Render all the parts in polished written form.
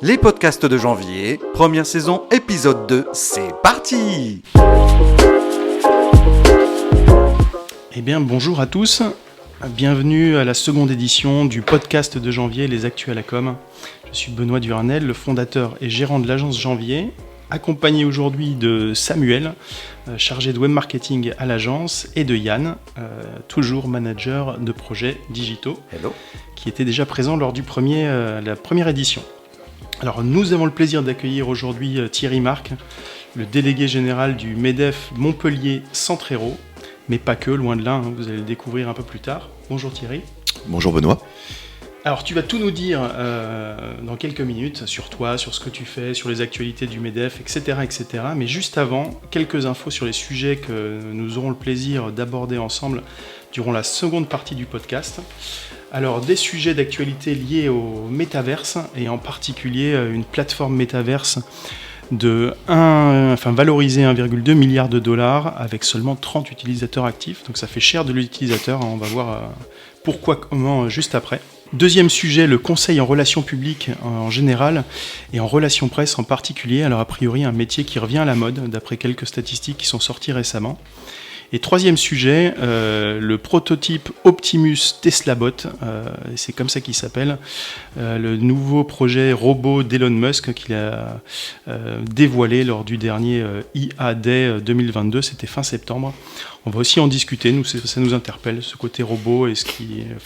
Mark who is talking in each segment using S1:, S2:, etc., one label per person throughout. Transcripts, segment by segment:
S1: Les podcasts de janvier, première saison, épisode 2, c'est parti!
S2: Eh bien, bonjour à tous, bienvenue à la seconde édition du podcast de janvier, Les Actus à la Com. Je suis Benoît Duranel, le fondateur et gérant de l'agence Janvier, accompagné aujourd'hui de Samuel, chargé de web marketing à l'agence, et de Yann, toujours manager de projets digitaux,
S1: Hello.
S2: Qui était déjà présent lors du la première édition. Alors, nous avons le plaisir d'accueillir aujourd'hui Thierry Marc, le délégué général du MEDEF Montpellier Centre-Hérault, mais pas que, loin de là, vous allez le découvrir un peu plus tard. Bonjour Thierry.
S3: Bonjour Benoît.
S2: Alors, tu vas tout nous dire dans quelques minutes sur toi, sur ce que tu fais, sur les actualités du MEDEF, etc., etc. Mais juste avant, quelques infos sur les sujets que nous aurons le plaisir d'aborder ensemble durant la seconde partie du podcast. Alors, des sujets d'actualité liés au métaverse, et en particulier une plateforme métaverse valorisée 1,2 milliard de dollars avec seulement 30 utilisateurs actifs. Donc ça fait cher de l'utilisateur, on va voir pourquoi, comment juste après. Deuxième sujet, le conseil en relations publiques en général et en relations presse en particulier. Alors a priori un métier qui revient à la mode d'après quelques statistiques qui sont sorties récemment. Et troisième sujet, le prototype Optimus TeslaBot, c'est comme ça qu'il s'appelle, le nouveau projet robot d'Elon Musk qu'il a dévoilé lors du dernier IA Day 2022, c'était fin septembre. On va aussi en discuter, ça nous interpelle, ce côté robot et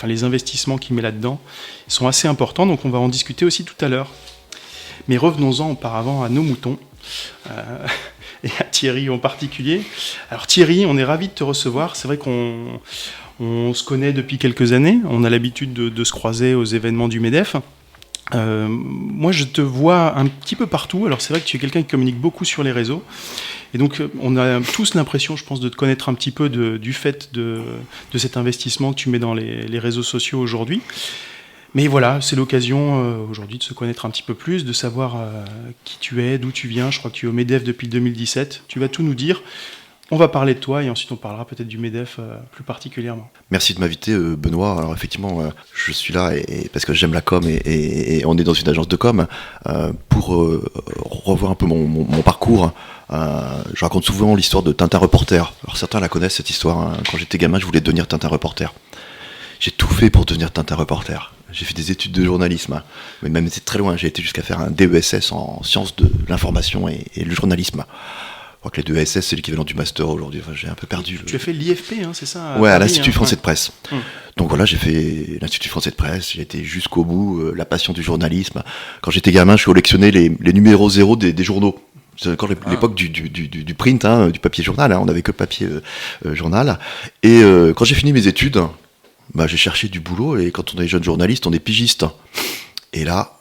S2: les investissements qu'il met là-dedans sont assez importants, donc on va en discuter aussi tout à l'heure. Mais revenons-en auparavant à nos moutons. Et à Thierry en particulier. Alors Thierry, on est ravis de te recevoir. C'est vrai qu'on se connaît depuis quelques années. On a l'habitude de se croiser aux événements du MEDEF. Moi, je te vois un petit peu partout. Alors c'est vrai que tu es quelqu'un qui communique beaucoup sur les réseaux. Et donc, on a tous l'impression, je pense, de te connaître un petit peu du fait de cet investissement que tu mets dans les réseaux sociaux aujourd'hui. Mais voilà, c'est l'occasion aujourd'hui de se connaître un petit peu plus, de savoir qui tu es, d'où tu viens. Je crois que tu es au MEDEF depuis 2017. Tu vas tout nous dire. On va parler de toi et ensuite on parlera peut-être du MEDEF plus particulièrement.
S3: Merci de m'inviter Benoît. Alors effectivement, je suis là parce que j'aime la com et on est dans une agence de com. Pour revoir un peu mon parcours, je raconte souvent l'histoire de Tintin Reporter. Alors certains la connaissent cette histoire. Quand j'étais gamin, je voulais devenir Tintin Reporter. J'ai tout fait pour devenir Tintin Reporter. J'ai fait des études de journalisme, mais même c'est très loin. J'ai été jusqu'à faire un DESS en sciences de l'information et le journalisme. Je crois que les DESS, c'est l'équivalent du master aujourd'hui. Enfin, j'ai un peu perdu.
S2: Tu as fait l'IFP, c'est ça?
S3: Ouais, à l'Institut français de presse. Donc voilà, j'ai fait l'Institut français de presse. J'ai été jusqu'au bout, la passion du journalisme. Quand j'étais gamin, je collectionnais les numéros 0 des journaux. C'est encore l'époque du print, du papier journal. On n'avait que le papier journal. Et quand j'ai fini mes études, j'ai cherché du boulot, et quand on est jeune journaliste, on est pigiste. Et là,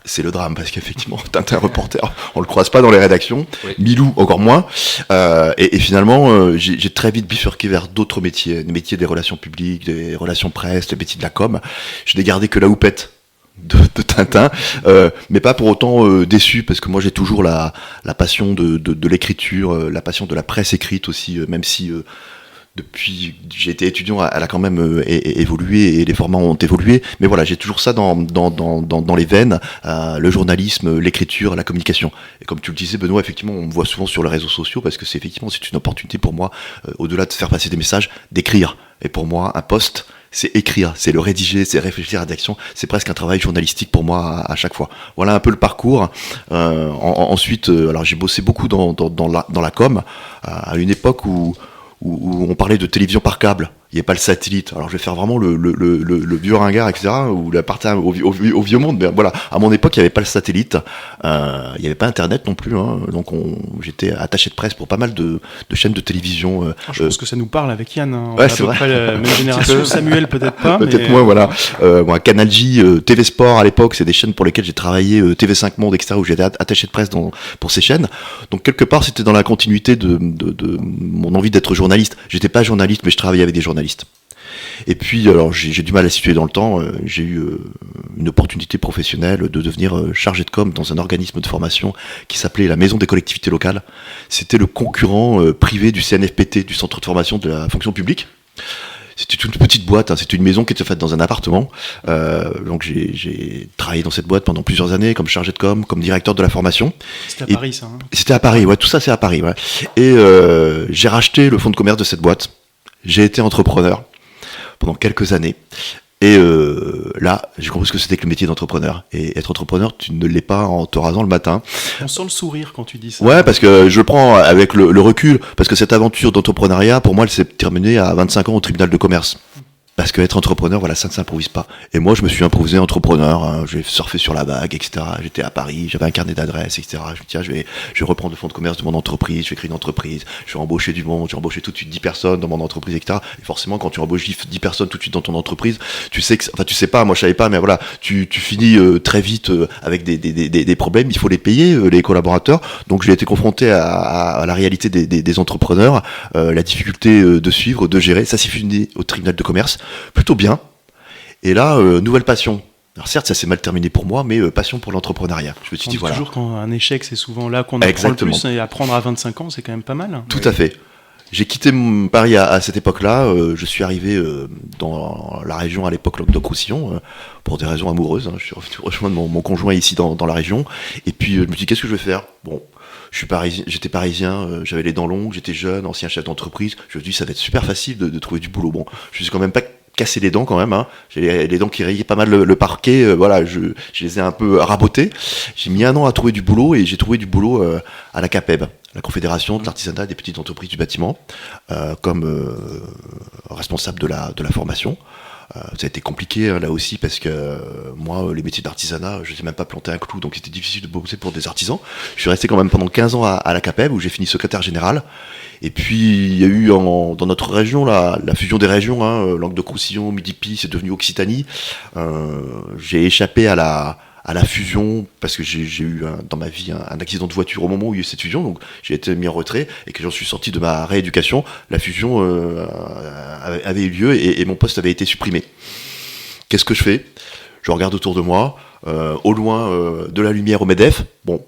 S3: c'est le drame, parce qu'effectivement, Tintin Reporter, on le croise pas dans les rédactions, oui. Milou encore moins. Et finalement, j'ai très vite bifurqué vers d'autres métiers, les métiers des relations publiques, des relations presse, les métiers de la com. Je n'ai gardé que la houppette de Tintin, mais pas pour autant déçu, parce que moi j'ai toujours la passion de l'écriture, la passion de la presse écrite aussi, même si... Depuis j'ai été étudiant, elle a quand même évolué et les formats ont évolué. Mais voilà, j'ai toujours ça dans les veines, le journalisme, l'écriture, la communication. Et comme tu le disais, Benoît, effectivement, on me voit souvent sur les réseaux sociaux parce que c'est une opportunité pour moi, au-delà de faire passer des messages, d'écrire. Et pour moi, un post, c'est écrire, c'est le rédiger, c'est réfléchir à l'action. C'est presque un travail journalistique pour moi à chaque fois. Voilà un peu le parcours. Ensuite, alors j'ai bossé beaucoup dans la com, à une époque où on parlait de télévision par câble. Il n'y a pas le satellite. Alors je vais faire vraiment le vieux ringard, etc. Ou la partie au vieux monde. Mais voilà, à mon époque, il n'y avait pas le satellite. Il n'y avait pas Internet non plus. Donc j'étais attaché de presse pour pas mal de chaînes de télévision.
S2: Je pense que ça nous parle avec Yann. On
S3: ouais,
S2: a à peu près la même génération. Samuel peut-être pas.
S3: Peut-être moins, voilà. Canal J, TV Sport à l'époque, c'est des chaînes pour lesquelles j'ai travaillé. TV5 Monde, etc. Où j'étais attaché de presse pour ces chaînes. Donc quelque part, c'était dans la continuité de mon envie d'être journaliste. J'étais pas journaliste, mais je travaillais avec des journalistes. Et puis, alors j'ai du mal à situer dans le temps, j'ai eu une opportunité professionnelle de devenir chargé de com dans un organisme de formation qui s'appelait la Maison des collectivités locales. C'était le concurrent privé du CNFPT, du Centre de formation de la fonction publique. C'était une petite boîte, hein, c'était une maison qui était faite dans un appartement. Donc j'ai travaillé dans cette boîte pendant plusieurs années comme chargé de com, comme directeur de la formation.
S2: C'était à Paris, ça.
S3: C'était à Paris, ouais, tout ça c'est à Paris. Ouais. Et j'ai racheté le fonds de commerce de cette boîte. J'ai été entrepreneur pendant quelques années. Et là, j'ai compris ce que c'était que le métier d'entrepreneur. Et être entrepreneur, tu ne l'es pas en te rasant le matin.
S2: On sent le sourire quand tu dis ça.
S3: Ouais, parce que je le prends avec le recul, parce que cette aventure d'entrepreneuriat, pour moi, elle s'est terminée à 25 ans au tribunal de commerce. Parce qu'être entrepreneur, voilà, ça ne s'improvise pas. Et moi, je me suis improvisé entrepreneur, hein, j'ai surfé sur la vague, etc. J'étais à Paris, j'avais un carnet d'adresses, etc. Je me dis, tiens, je vais reprendre le fonds de commerce de mon entreprise, je vais créer une entreprise, je vais embaucher du monde, j'ai embauché tout de suite 10 personnes dans mon entreprise, etc. Et forcément, quand tu embauches 10 personnes tout de suite dans ton entreprise, tu sais que, enfin, tu sais pas, moi je savais pas, mais voilà, tu finis très vite avec des problèmes, il faut les payer, les collaborateurs. Donc j'ai été confronté à la réalité des entrepreneurs, la difficulté de suivre, de gérer. Ça s'est fini au tribunal de commerce. Plutôt bien. Et là, nouvelle passion. Alors certes, ça s'est mal terminé pour moi, mais passion pour l'entrepreneuriat. Je me suis dit, voilà.
S2: Toujours quand un échec, c'est souvent là qu'on apprend le plus. Et apprendre à 25 ans, c'est quand même pas mal.
S3: Tout à fait. J'ai quitté Paris à cette époque-là. Je suis arrivé dans la région à l'époque, Languedoc-Roussillon, pour des raisons amoureuses. Hein. Je suis revenu rejoindre mon conjoint ici dans la région. Et puis, je me dis, qu'est-ce que je vais faire ? Bon. J'étais parisien, j'avais les dents longues, j'étais jeune, ancien chef d'entreprise. Je me dis, ça va être super facile de trouver du boulot. Bon, je suis quand même pas cassé les dents quand même. Hein. J'ai les dents qui rayaient pas mal le parquet. Voilà, je les ai un peu rabotées. J'ai mis 1 an à trouver du boulot et j'ai trouvé du boulot à la CAPEB, la Confédération de l'artisanat des petites entreprises du bâtiment, comme responsable de la formation. Ça a été compliqué là aussi parce que moi, les métiers d'artisanat, je ne sais même pas planter un clou, donc c'était difficile de bosser pour des artisans. Je suis resté quand même pendant 15 ans à la CAPEB où j'ai fini secrétaire général. Et puis il y a eu dans notre région la fusion des régions, hein, Languedoc-Roussillon, Midi-Pyrénées, c'est devenu Occitanie. J'ai échappé à la fusion parce que j'ai eu dans ma vie un accident de voiture au moment où il y a eu cette fusion, donc j'ai été mis en retrait et que j'en suis sorti de ma rééducation. La fusion avait eu lieu et mon poste avait été supprimé. Qu'est-ce que je fais ? Je regarde autour de moi, au loin de la lumière au MEDEF. Bon,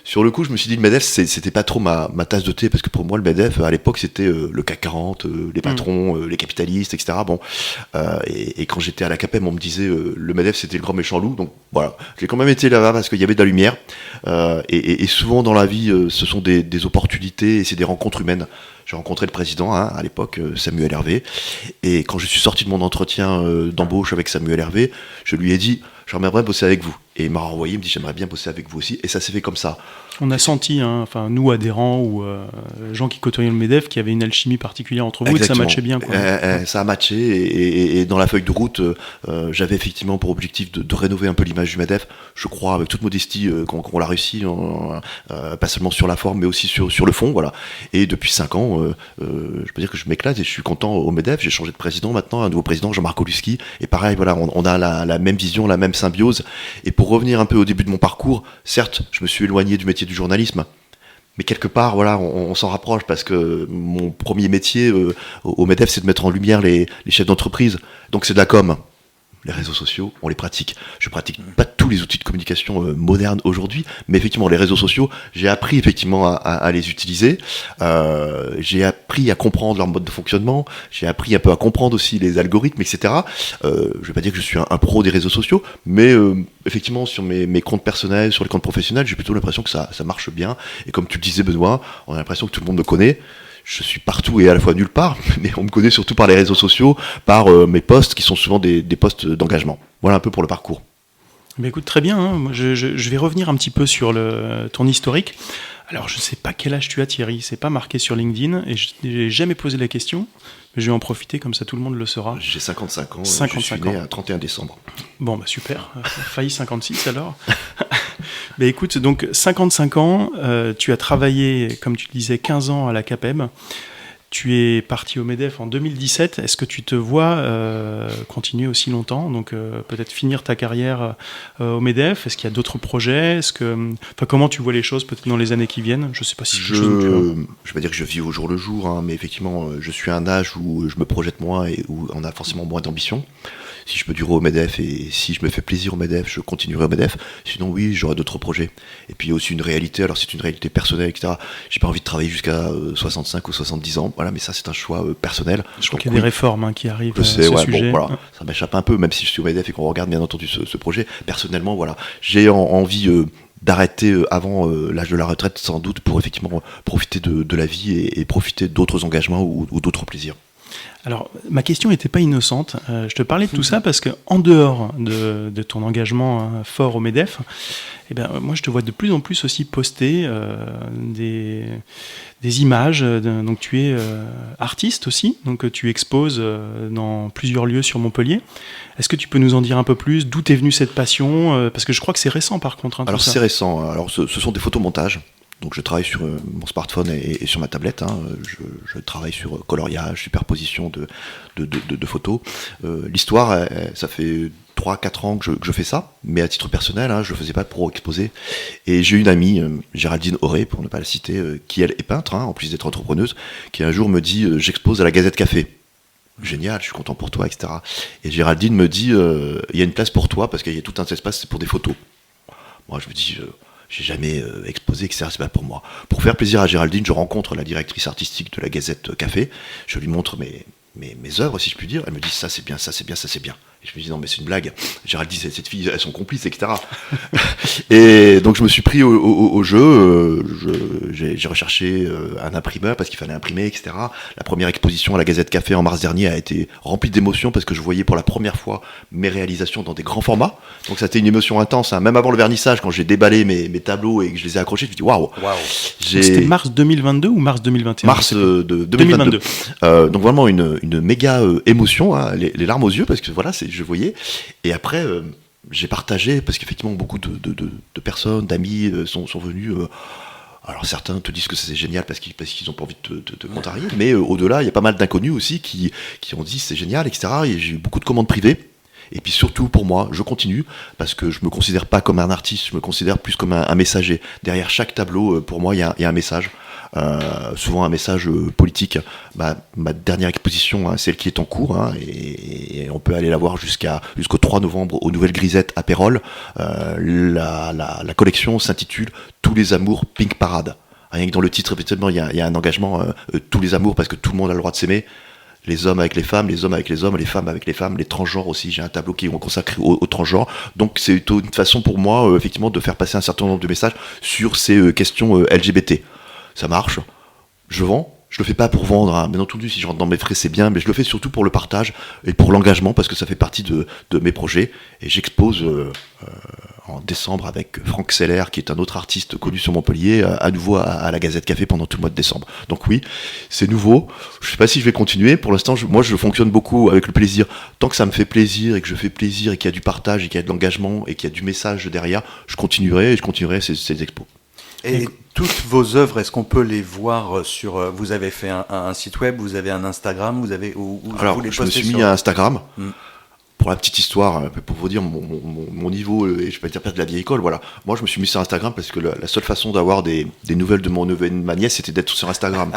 S3: sur le coup, je me suis dit le MEDEF, c'était pas trop ma tasse de thé, parce que pour moi, le MEDEF, à l'époque, c'était le CAC 40, les patrons, les capitalistes, etc. Bon, et quand j'étais à la CAPEM, on me disait le MEDEF, c'était le grand méchant loup. Donc voilà, j'ai quand même été là-bas parce qu'il y avait de la lumière. Et souvent dans la vie, ce sont des opportunités et c'est des rencontres humaines. J'ai rencontré le président, hein, à l'époque, Samuel Hervé. Et quand je suis sorti de mon entretien d'embauche avec Samuel Hervé, je lui ai dit, j'aimerais bosser avec vous. Et il m'a renvoyé, il me dit, j'aimerais bien bosser avec vous aussi. Et ça s'est fait comme ça.
S2: On a senti, hein, enfin nous adhérents ou gens qui côtoyaient le MEDEF, qu'il y avait une alchimie particulière entre vous. Exactement. Et que ça matchait bien. Quoi.
S3: Ça a matché et dans la feuille de route, j'avais effectivement pour objectif de rénover un peu l'image du MEDEF. Je crois, avec toute modestie, qu'on l'a réussi, pas seulement sur la forme, mais aussi sur le fond. Voilà. Et depuis 5 ans, je peux dire que je m'éclate et je suis content au MEDEF. J'ai changé de président maintenant, un nouveau président, Jean-Marc Oluski. Et pareil, voilà, on a la même vision, la même symbiose. Et pour revenir un peu au début de mon parcours, certes, je me suis éloigné du métier du journalisme, mais quelque part, voilà, on s'en rapproche parce que mon premier métier au MEDEF, c'est de mettre en lumière les chefs d'entreprise. Donc c'est de la com. Les réseaux sociaux, on les pratique. Je pratique pas tous les outils de communication modernes aujourd'hui, mais effectivement, les réseaux sociaux, j'ai appris effectivement à les utiliser. J'ai appris à comprendre leur mode de fonctionnement. J'ai appris un peu à comprendre aussi les algorithmes, etc. Je vais pas dire que je suis un pro des réseaux sociaux, mais effectivement, sur mes comptes personnels, sur les comptes professionnels, j'ai plutôt l'impression que ça marche bien. Et comme tu le disais, Benoît, on a l'impression que tout le monde me connaît. Je suis partout et à la fois nulle part, mais on me connaît surtout par les réseaux sociaux, par mes posts qui sont souvent des posts d'engagement. Voilà un peu pour le parcours.
S2: Mais écoute, très bien. Hein. Moi, je vais revenir un petit peu sur ton historique. Alors, je ne sais pas quel âge tu as, Thierry. C'est pas marqué sur LinkedIn et je n'ai jamais posé la question. Mais je vais en profiter, comme ça tout le monde le saura.
S3: J'ai 55 ans.
S2: 55
S3: je suis né à 31 décembre.
S2: Bon, bah super. Failli 56 alors. Mais écoute, donc 55 ans, tu as travaillé, comme tu le disais, 15 ans à la CAPEB. Tu es parti au MEDEF en 2017. Est-ce que tu te vois continuer aussi longtemps ? Donc peut-être finir ta carrière au MEDEF ? Est-ce qu'il y a d'autres projets ? Comment tu vois les choses peut-être dans les années qui viennent ? Je ne sais pas si
S3: je ne vais pas dire que je vis au jour le jour, hein, mais effectivement, je suis à un âge où je me projette moins et où on a forcément moins d'ambition. Si je peux durer au MEDEF et si je me fais plaisir au MEDEF, je continuerai au MEDEF. Sinon, oui, j'aurai d'autres projets. Et puis aussi une réalité, alors c'est une réalité personnelle, etc. J'ai pas envie de travailler jusqu'à 65 ou 70 ans. voilà, mais ça c'est un choix personnel.
S2: Je crois qu'il y a des réformes qui arrivent
S3: je sais,
S2: à ce
S3: ouais,
S2: sujet.
S3: Bon, voilà, ça m'échappe un peu, même si je suis au MEDEF et qu'on regarde bien entendu ce projet. Personnellement, voilà, j'ai envie d'arrêter avant l'âge de la retraite, sans doute, pour effectivement profiter de la vie et profiter d'autres engagements ou d'autres plaisirs.
S2: Alors, ma question n'était pas innocente. Je te parlais de tout ça parce que, en dehors de ton engagement fort au MEDEF, moi, je te vois de plus en plus aussi poster des images. Donc, tu es artiste aussi, donc tu exposes dans plusieurs lieux sur Montpellier. Est-ce que tu peux nous en dire un peu plus? D'où t'es venue cette passion? Parce que je crois que c'est récent, par contre.
S3: Alors, c'est récent. Alors, ce sont des photomontages. Donc je travaille sur mon smartphone et sur ma tablette. Je travaille sur coloriage, superposition de photos. L'histoire, ça fait 3-4 ans que je fais ça, mais à titre personnel, je le faisais pas pour exposer. Et j'ai une amie, Géraldine Auré, pour ne pas la citer, qui elle est peintre, en plus d'être entrepreneuse, qui un jour me dit j'expose à la Gazette Café. Génial, je suis content pour toi, etc. Et Géraldine me dit il y a une place pour toi parce qu'il y a tout un espace pour des photos. Moi je me dis j'ai jamais exposé, etc. C'est pas pour moi. Pour faire plaisir à Géraldine, je rencontre la directrice artistique de la Gazette Café. Je lui montre mes œuvres, si je puis dire. Elle me dit ça c'est bien, ça c'est bien, ça c'est bien. Et je me dis non mais c'est une blague. Géraldine, cette fille, elles sont complices, etc. Et donc je me suis pris au jeu. J'ai recherché un imprimeur parce qu'il fallait imprimer, etc. La première exposition à la Gazette Café en mars dernier a été remplie d'émotions parce que je voyais pour la première fois mes réalisations dans des grands formats. Donc ça a été une émotion intense. Même avant le vernissage, quand j'ai déballé mes tableaux et que je les ai accrochés, je me dis waouh.
S2: C'était mars 2022 ou mars 2021?
S3: Mars de 2022. Donc vraiment une méga émotion, les larmes aux yeux parce que voilà, je voyais. Et après, j'ai partagé parce qu'effectivement beaucoup de personnes, d'amis sont venus. Alors certains te disent que c'est génial parce qu'ils n'ont pas envie de te contrarier, mais au-delà, il y a pas mal d'inconnus aussi qui ont dit c'est génial, etc. Et j'ai eu beaucoup de commandes privées. Et puis surtout pour moi, je continue parce que je me considère pas comme un artiste, je me considère plus comme un messager. Derrière chaque tableau, pour moi, il y a un message. Souvent un message politique. Ma dernière exposition, celle qui est en cours, et on peut aller la voir jusqu'au 3 novembre aux Nouvelles Grisettes à Pérols. La collection s'intitule Tous les amours Pink Parade. Rien que dans le titre, effectivement, il y a un engagement, tous les amours, parce que tout le monde a le droit de s'aimer. Les hommes avec les femmes, les hommes avec les hommes, les femmes avec les femmes, les transgenres aussi. J'ai un tableau qui est consacré aux transgenres. Donc c'est une façon pour moi, effectivement, de faire passer un certain nombre de messages sur ces questions LGBT. Ça marche, je vends, je le fais pas pour vendre, bien entendu si je rentre dans mes frais c'est bien, mais je le fais surtout pour le partage et pour l'engagement parce que ça fait partie de mes projets et j'expose en décembre avec Franck Seller qui est un autre artiste connu sur Montpellier à nouveau à la Gazette Café pendant tout le mois de décembre. Donc oui, c'est nouveau, je sais pas si je vais continuer, pour l'instant moi je fonctionne beaucoup avec le plaisir, tant que ça me fait plaisir et que je fais plaisir et qu'il y a du partage et qu'il y a de l'engagement et qu'il y a du message derrière, je continuerai ces expos.
S1: Et toutes vos œuvres, est-ce qu'on peut les voir sur... Vous avez fait un site web, vous avez un Instagram,
S3: Alors,
S1: vous les
S3: je me suis mis à Instagram. Pour la petite histoire, pour vous dire mon niveau, et je vais pas dire de la vieille école, voilà. Moi, je me suis mis sur Instagram parce que la seule façon d'avoir des nouvelles de mon neveu et de ma nièce, c'était d'être sur Instagram.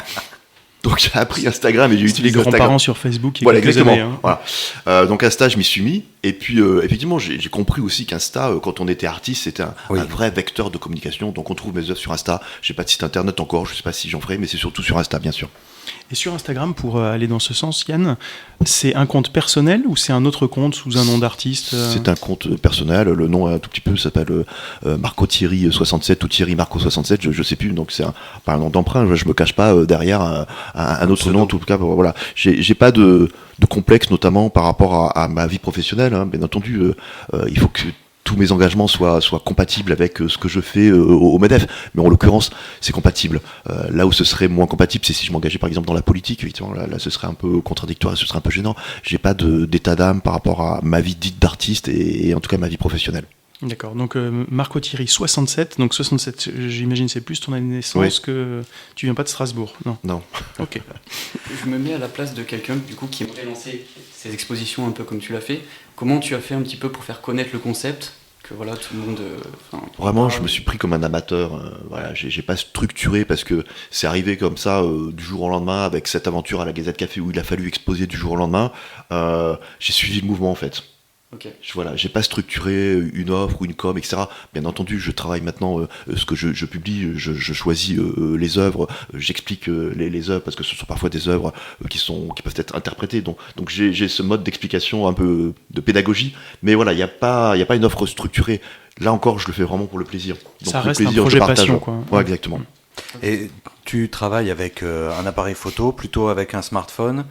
S3: Donc j'ai appris Instagram et j'ai utilisé
S2: les grands-parents sur Facebook il y a
S3: voilà,
S2: quelques
S3: exactement.
S2: années.
S3: Voilà. Donc Insta, je m'y suis mis. Et puis effectivement, j'ai compris aussi qu'Insta, quand on était artiste, c'était un vrai vecteur de communication. Donc on trouve mes œuvres sur Insta. J'ai pas de site internet encore, je sais pas si j'en ferai, mais c'est surtout sur Insta, bien sûr.
S2: Et sur Instagram, pour aller dans ce sens, Yann, c'est un compte personnel ou c'est un autre compte sous un nom d'artiste
S3: C'est un compte personnel, le nom un tout petit peu s'appelle Marco Thierry 67 ou Thierry Marco 67, je sais plus, donc c'est pas un nom d'emprunt, je me cache pas derrière un autre nom, en tout cas, voilà. J'ai pas de complexe, notamment par rapport à ma vie professionnelle, bien entendu, il faut que tous mes engagements soient compatibles avec ce que je fais au MEDEF, mais en l'occurrence c'est compatible. Là où ce serait moins compatible, c'est si je m'engageais par exemple dans la politique, effectivement là ce serait un peu contradictoire, ce serait un peu gênant. J'ai pas d'état d'âme par rapport à ma vie dite d'artiste et en tout cas ma vie professionnelle.
S2: D'accord, donc Marco Thierry 67, donc 67 j'imagine c'est plus ton année de naissance que tu viens pas de Strasbourg, non?
S3: Non.
S2: Ok.
S4: Je me mets à la place de quelqu'un du coup qui aimerait lancer ses expositions un peu comme tu l'as fait. Comment tu as fait un petit peu pour faire connaître le concept, que voilà tout le monde...
S3: Vraiment, je me suis pris comme un amateur. Voilà, j'ai pas structuré parce que c'est arrivé comme ça du jour au lendemain avec cette aventure à la Gazette Café où il a fallu exposer du jour au lendemain. J'ai suivi le mouvement en fait.
S4: Ok.
S3: Voilà, j'ai pas structuré une offre ou une com, etc. Bien entendu, je travaille maintenant ce que je publie, je choisis les œuvres, j'explique les œuvres parce que ce sont parfois des œuvres qui peuvent être interprétées. Donc j'ai ce mode d'explication un peu de pédagogie, mais voilà, il y a pas une offre structurée. Là encore, je le fais vraiment pour le plaisir. Donc,
S2: Ça
S3: le
S2: reste un
S3: plaisir,
S2: projet
S3: je partage.
S2: passion, quoi.
S3: Ouais, exactement.
S1: Et tu travailles avec un appareil photo, plutôt avec un smartphone.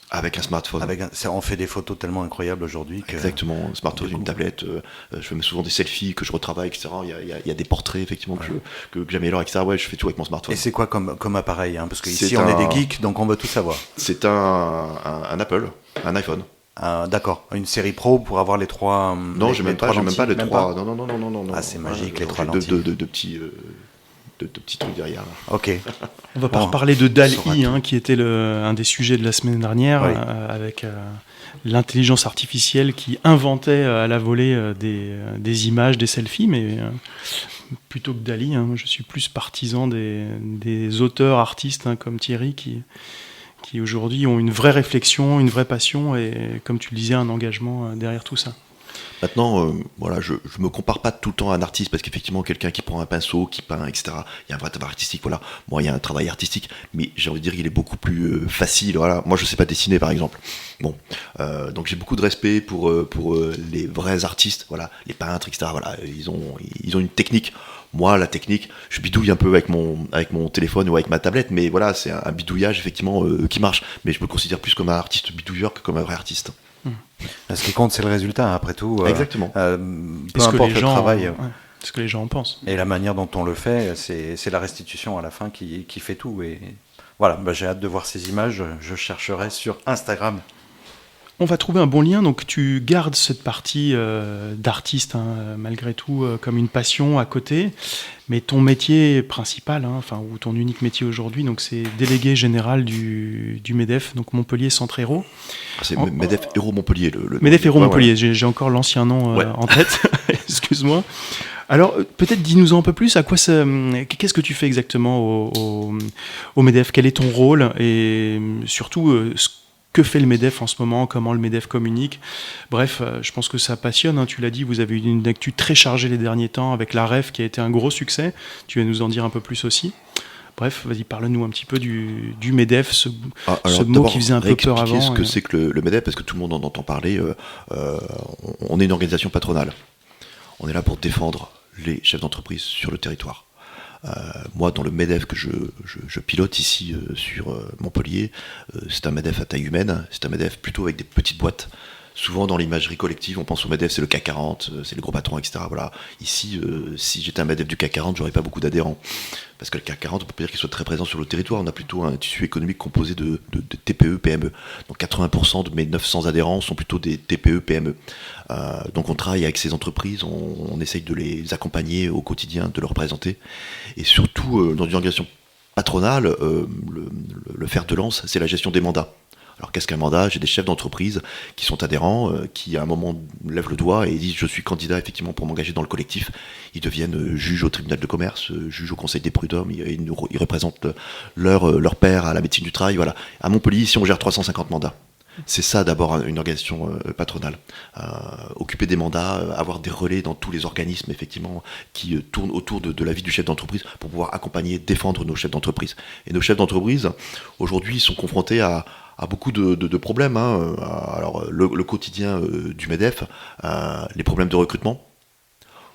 S3: Avec un smartphone.
S1: On fait des photos tellement incroyables aujourd'hui que...
S3: Exactement, un smartphone, une tablette. Je fais souvent des selfies que je retravaille, etc. Il y a des portraits, effectivement, que j'améliore, etc. Ouais, je fais tout avec mon smartphone.
S1: Et c'est quoi comme appareil, hein? Parce qu'ici,
S3: C'est
S1: on est des geeks, donc on veut tout savoir.
S3: C'est un Apple, un iPhone.
S1: D'accord, une série pro pour avoir les trois.
S3: Non, j'ai même pas les trois. Non.
S1: Ah, c'est magique, les trois
S3: J'ai
S1: lentilles.
S3: deux petits trucs derrière. Là.
S1: Ok.
S2: On va pas
S1: Bon,
S2: reparler de
S1: ça sera
S2: DALL-E, qui était un des sujets de la semaine dernière,
S1: Oui.
S2: avec l'intelligence artificielle qui inventait à la volée des images, des selfies, mais plutôt que DALL-E, je suis plus partisan des auteurs, artistes comme Thierry qui aujourd'hui ont une vraie réflexion, une vraie passion et, comme tu le disais, un engagement derrière tout ça.
S3: Maintenant, voilà, je me compare pas tout le temps à un artiste parce qu'effectivement, quelqu'un qui prend un pinceau, qui peint, etc. Il y a un vrai travail artistique, voilà. Moi, il y a un travail artistique, mais j'ai envie de dire qu'il est beaucoup plus facile. Voilà. Moi, je sais pas dessiner, par exemple. Bon, donc j'ai beaucoup de respect pour les vrais artistes, voilà, les peintres, etc. Voilà, ils ont une technique. Moi, la technique, je bidouille un peu avec mon téléphone ou avec ma tablette, mais voilà, c'est un bidouillage effectivement qui marche. Mais je me considère plus comme un artiste bidouilleur que comme un vrai artiste.
S1: Ce qui compte, c'est le résultat, après tout.
S3: Exactement.
S1: Peu importe le travail.
S2: Ce que les gens en pensent.
S1: Et la manière dont on le fait, c'est la restitution à la fin qui fait tout. Et voilà, j'ai hâte de voir ces images. Je chercherai sur Instagram.
S2: On va trouver un bon lien, donc tu gardes cette partie d'artiste, malgré tout, comme une passion à côté, mais ton métier principal, ou ton unique métier aujourd'hui, donc c'est délégué général du MEDEF, donc Montpellier Centre Héros.
S3: C'est MEDEF Héros Montpellier.
S2: MEDEF Héros Montpellier,
S3: ouais.
S2: J'ai encore l'ancien nom en tête, excuse-moi. Alors, peut-être dis-nous un peu plus, qu'est-ce que tu fais exactement au MEDEF, quel est ton rôle, et surtout, que fait le MEDEF en ce moment, comment le MEDEF communique. Bref, je pense que ça passionne, tu l'as dit, vous avez eu une actu très chargée les derniers temps avec la REF qui a été un gros succès, tu vas nous en dire un peu plus aussi. Bref, vas-y, parle-nous un petit peu du MEDEF, ce mot qui faisait un peu peur avant.
S3: Ce que c'est que le MEDEF, parce que tout le monde en entend parler, on est une organisation patronale. On est là pour défendre les chefs d'entreprise sur le territoire. Moi, dans le MEDEF que je pilote ici sur Montpellier, c'est un MEDEF à taille humaine, c'est un MEDEF plutôt avec des petites boîtes. Souvent, dans l'imagerie collective, on pense au MEDEF, c'est le CAC 40, c'est le gros patron, etc. Voilà. Ici, si j'étais un MEDEF du CAC 40, j'aurais pas beaucoup d'adhérents. Parce que le CAC 40, on peut pas dire qu'il soit très présent sur le territoire. On a plutôt un tissu économique composé de TPE, PME. Donc 80% de mes 900 adhérents sont plutôt des TPE, PME. Donc on travaille avec ces entreprises, on essaye de les accompagner au quotidien, de les représenter. Et surtout, dans une organisation patronale, le fer de lance, c'est la gestion des mandats. Alors qu'est-ce qu'un mandat ? J'ai des chefs d'entreprise qui sont adhérents, qui à un moment lèvent le doigt et disent je suis candidat effectivement pour m'engager dans le collectif. Ils deviennent juges au tribunal de commerce, juges au conseil des prud'hommes, ils représentent leur père à la médecine du travail. Voilà. À Montpellier, ici on gère 350 mandats. C'est ça d'abord une organisation patronale. Occuper des mandats, avoir des relais dans tous les organismes effectivement qui tournent autour de la vie du chef d'entreprise pour pouvoir accompagner, défendre nos chefs d'entreprise. Et nos chefs d'entreprise, aujourd'hui, sont confrontés à beaucoup de problèmes. Alors le quotidien du MEDEF, les problèmes de recrutement.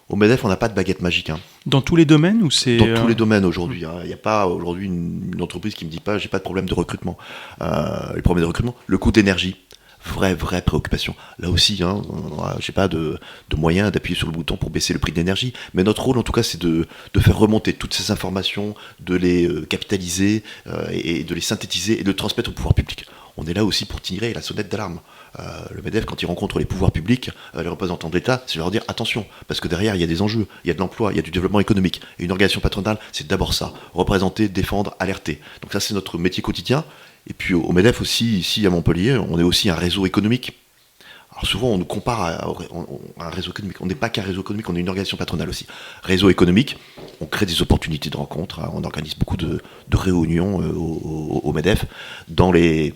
S3: Au MEDEF, on n'a pas de baguette magique.
S2: Dans tous les domaines ou c'est
S3: Dans tous les domaines aujourd'hui. Il n'y a pas aujourd'hui une entreprise qui me dit pas j'ai pas de problème de recrutement. Les problèmes de recrutement, le coût d'énergie, vraie préoccupation. Là aussi, j'ai pas de moyens d'appuyer sur le bouton pour baisser le prix de l'énergie. Mais notre rôle, en tout cas, c'est de faire remonter toutes ces informations, de les capitaliser et de les synthétiser et de transmettre au pouvoir public. On est là aussi pour tirer la sonnette d'alarme. Le MEDEF, quand il rencontre les pouvoirs publics, les représentants de l'État, c'est leur dire attention, parce que derrière, il y a des enjeux, il y a de l'emploi, il y a du développement économique. Et une organisation patronale, c'est d'abord ça, représenter, défendre, alerter. Donc ça, c'est notre métier quotidien. Et puis au MEDEF aussi, ici à Montpellier, on est aussi un réseau économique. Alors souvent, on nous compare à un réseau économique. On n'est pas qu'un réseau économique, on est une organisation patronale aussi. Réseau économique, on crée des opportunités de rencontres, on organise beaucoup de réunions au MEDEF dans les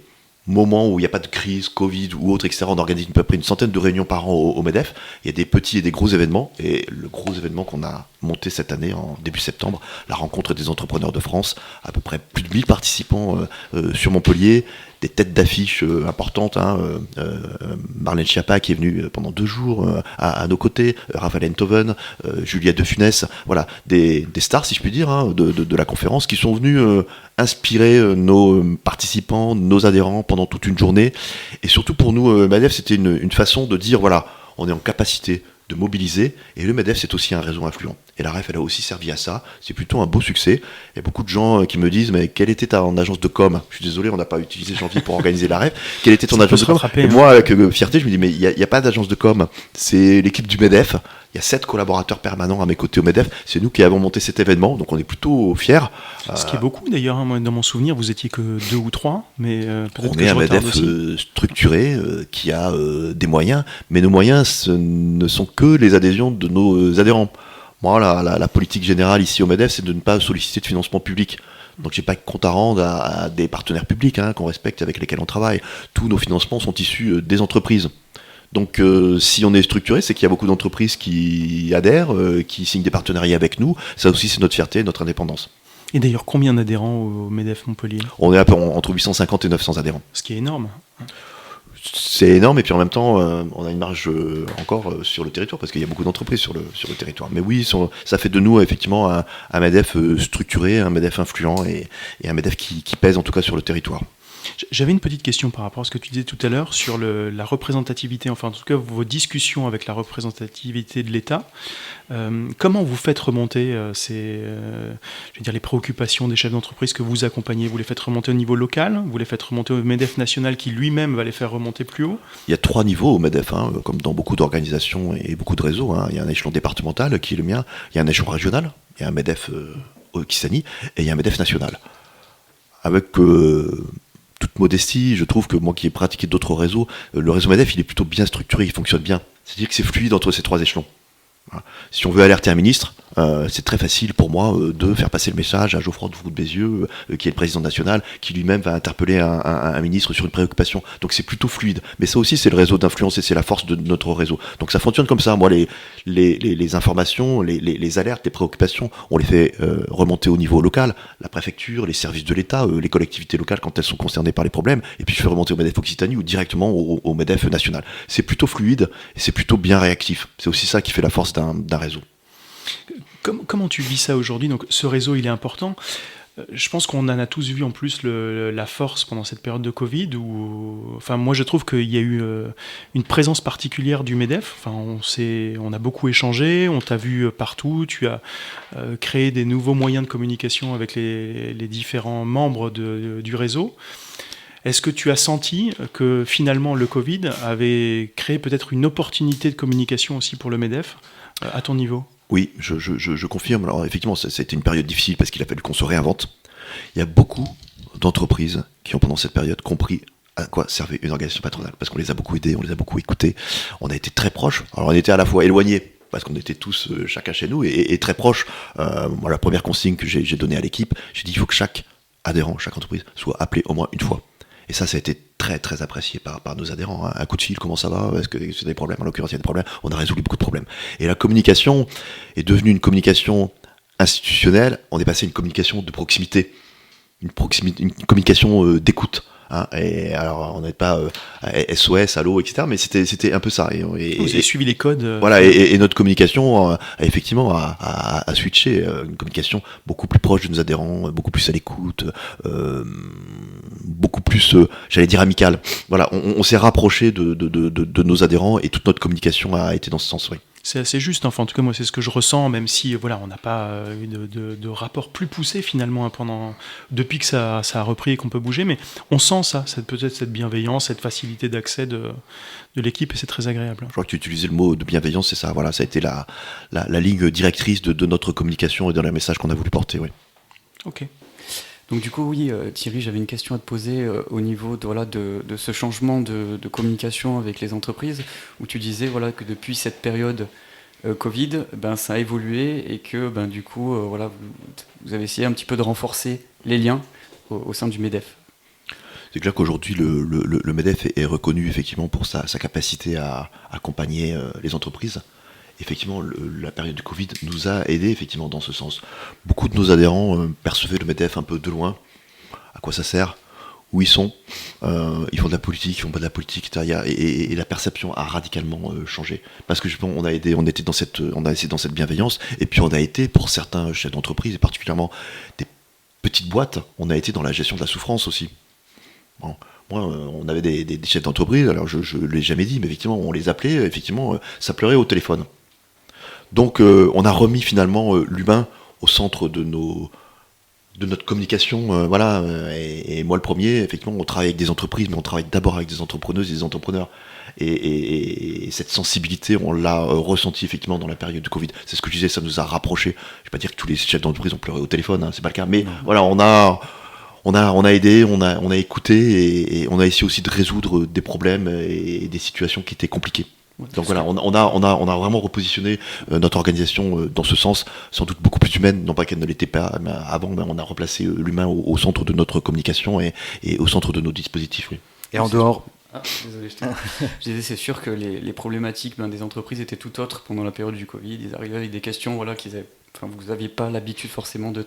S3: moment où il n'y a pas de crise, Covid ou autre, etc., on organise à peu près une centaine de réunions par an au MEDEF. Il y a des petits et des gros événements. Et le gros événement qu'on a monté cette année, en début septembre, la rencontre des entrepreneurs de France, à peu près plus de 1000 participants sur Montpellier, des têtes d'affiche importantes, Marlène Schiappa qui est venue pendant 2 jours à nos côtés, Raphaël Enthoven, Julia De Funès, voilà, des stars, si je puis dire, de la conférence, qui sont venus inspirer nos participants, nos adhérents pendant toute une journée. Et surtout pour nous, MEDEF, c'était une façon de dire, voilà, on est en capacité de mobiliser, et le MEDEF c'est aussi un réseau influent. Et la REF elle a aussi servi à ça, c'est plutôt un beau succès. Il y a beaucoup de gens qui me disent, mais quelle était ta agence de com? Je suis désolé, on n'a pas utilisé Janvier pour organiser la REF. Quelle était ton agence de com? Et moi, avec fierté, je me dis, mais il n'y a pas d'agence de com, c'est l'équipe du MEDEF. Il y a 7 collaborateurs permanents à mes côtés au MEDEF, c'est nous qui avons monté cet événement, donc on est plutôt fiers.
S2: Ce qui est beaucoup d'ailleurs, moi, dans mon souvenir, vous étiez que 2 ou 3, mais peut-être
S3: on
S2: que
S3: est
S2: je
S3: un
S2: retarde
S3: MEDEF
S2: aussi.
S3: structuré, qui a des moyens, mais nos moyens ce ne sont que les adhésions de nos adhérents. Moi, la politique générale ici au MEDEF, c'est de ne pas solliciter de financement public. Donc j'ai pas de compte à rendre à des partenaires publics qu'on respecte, avec lesquels on travaille. Tous nos financements sont issus des entreprises. Donc si on est structuré, c'est qu'il y a beaucoup d'entreprises qui adhèrent, qui signent des partenariats avec nous. Ça aussi, c'est notre fierté, notre indépendance.
S2: Et d'ailleurs, combien d'adhérents au MEDEF Montpellier?
S3: On est à peu entre 850 et 900 adhérents.
S2: Ce qui est énorme.
S3: C'est énorme, et puis en même temps, on a une marge encore sur le territoire, parce qu'il y a beaucoup d'entreprises sur le territoire. Mais oui, ça fait de nous effectivement un MEDEF structuré, un MEDEF influent, et un MEDEF qui pèse en tout cas sur le territoire.
S2: J'avais une petite question par rapport à ce que tu disais tout à l'heure sur la représentativité, enfin en tout cas vos discussions avec la représentativité de l'État. Comment vous faites remonter les préoccupations des chefs d'entreprise que vous accompagnez? Vous les faites remonter au niveau local? Vous les faites remonter au MEDEF national qui lui-même va les faire remonter plus haut?
S3: Il y a 3 niveaux au MEDEF, comme dans beaucoup d'organisations et beaucoup de réseaux. Il y a un échelon départemental qui est le mien, il y a un échelon régional, il y a un MEDEF Occitanie, et il y a un MEDEF national. Avec toute modestie, je trouve que moi qui ai pratiqué d'autres réseaux, le réseau MEDEF il est plutôt bien structuré, il fonctionne bien. C'est-à-dire que c'est fluide entre ces 3 échelons. Voilà. Si on veut alerter un ministre, c'est très facile pour moi de faire passer le message à Geoffroy de Bézieux, qui est le président national, qui lui-même va interpeller un ministre sur une préoccupation. Donc c'est plutôt fluide. Mais ça aussi, c'est le réseau d'influence et c'est la force de notre réseau. Donc ça fonctionne comme ça. Moi, les informations, les alertes, les préoccupations, on les fait remonter au niveau local, la préfecture, les services de l'État, les collectivités locales quand elles sont concernées par les problèmes, et puis je fais remonter au MEDEF Occitanie ou directement au MEDEF national. C'est plutôt fluide et c'est plutôt bien réactif. C'est aussi ça qui fait la force d'un réseau.
S2: Comment tu vis ça aujourd'hui? Donc ce réseau il est important. Je pense qu'on en a tous vu en plus la force pendant cette période de Covid enfin moi je trouve qu'il y a eu une présence particulière du MEDEF. Enfin on a beaucoup échangé, on t'a vu partout, tu as créé des nouveaux moyens de communication avec les différents membres du réseau. Est-ce que tu as senti que finalement le Covid avait créé peut-être une opportunité de communication aussi pour le MEDEF à ton niveau?
S3: Oui, je confirme. Alors effectivement, ça a été une période difficile parce qu'il a fallu qu'on se réinvente. Il y a beaucoup d'entreprises qui ont pendant cette période compris à quoi servait une organisation patronale, parce qu'on les a beaucoup aidés, on les a beaucoup écoutés, on a été très proches. Alors on était à la fois éloignés, parce qu'on était tous chacun chez nous, et très proches. Moi, la première consigne que j'ai donnée à l'équipe, j'ai dit il faut que chaque adhérent, chaque entreprise soit appelé au moins une fois. Et ça a été très très apprécié par nos adhérents. Un coup de fil, comment ça va? Est-ce que c'est des problèmes? En l'occurrence, il y a des problèmes. On a résolu beaucoup de problèmes. Et la communication est devenue une communication institutionnelle. On est passé à une communication de proximité, une communication d'écoute. Et alors, on n'est pas SOS, allô, etc. Mais c'était un peu ça.
S2: Vous avez suivi les codes.
S3: Voilà, et notre communication effectivement a switché, une communication beaucoup plus proche de nos adhérents, beaucoup plus à l'écoute, beaucoup plus, j'allais dire amicale. Voilà, on s'est rapproché de nos adhérents, et toute notre communication a été dans ce sens, oui.
S2: C'est assez juste, enfin en tout cas moi c'est ce que je ressens, même si voilà on n'a pas eu de rapport plus poussé finalement depuis que ça a repris et qu'on peut bouger, mais on sent ça, peut-être cette bienveillance, cette facilité d'accès de l'équipe, et c'est très agréable.
S3: Je crois que tu utilisais le mot de bienveillance, c'est ça, voilà, ça a été la ligne directrice de notre communication et dans le message qu'on a voulu porter, oui.
S2: Ok.
S4: Donc du coup, oui, Thierry, j'avais une question à te poser au niveau de ce changement de communication avec les entreprises, où tu disais que depuis cette période Covid, ça a évolué, et que du coup, vous avez essayé un petit peu de renforcer les liens au sein du MEDEF.
S3: C'est clair qu'aujourd'hui, le MEDEF est reconnu effectivement pour sa capacité à accompagner les entreprises. Effectivement, la période du Covid nous a aidés effectivement dans ce sens. Beaucoup de nos adhérents percevaient le MEDEF un peu de loin. À quoi ça sert ? Où ils sont ? Ils font de la politique, ils font pas de la politique, etc. Et la perception a radicalement changé. Parce que je pense, on était dans cette bienveillance, et puis on a été, pour certains chefs d'entreprise, et particulièrement des petites boîtes, on a été dans la gestion de la souffrance aussi. Bon. Moi, on avait des chefs d'entreprise, alors je l'ai jamais dit, mais effectivement, on les appelait, effectivement, ça pleurait au téléphone. Donc, on a remis finalement l'humain au centre de notre communication, voilà. Et moi, le premier, effectivement, on travaille avec des entreprises, mais on travaille d'abord avec des entrepreneuses et des entrepreneurs. Et cette sensibilité, on l'a ressenti effectivement dans la période du Covid. C'est ce que je disais, ça nous a rapprochés. Je vais pas dire que tous les chefs d'entreprise ont pleuré au téléphone, hein, c'est pas le cas, mais voilà, on a aidé, on a écouté, et on a essayé aussi de résoudre des problèmes et des situations qui étaient compliquées. Donc voilà, on a vraiment repositionné notre organisation dans ce sens, sans doute beaucoup plus humaine, non pas qu'elle ne l'était pas avant, mais on a replacé l'humain au centre de notre communication et au centre de nos dispositifs. Oui.
S1: Et en dehors...
S4: Désolé, je disais, c'est sûr que les problématiques des entreprises étaient tout autres pendant la période du Covid. Ils arrivaient avec des questions voilà, vous n'aviez pas l'habitude forcément de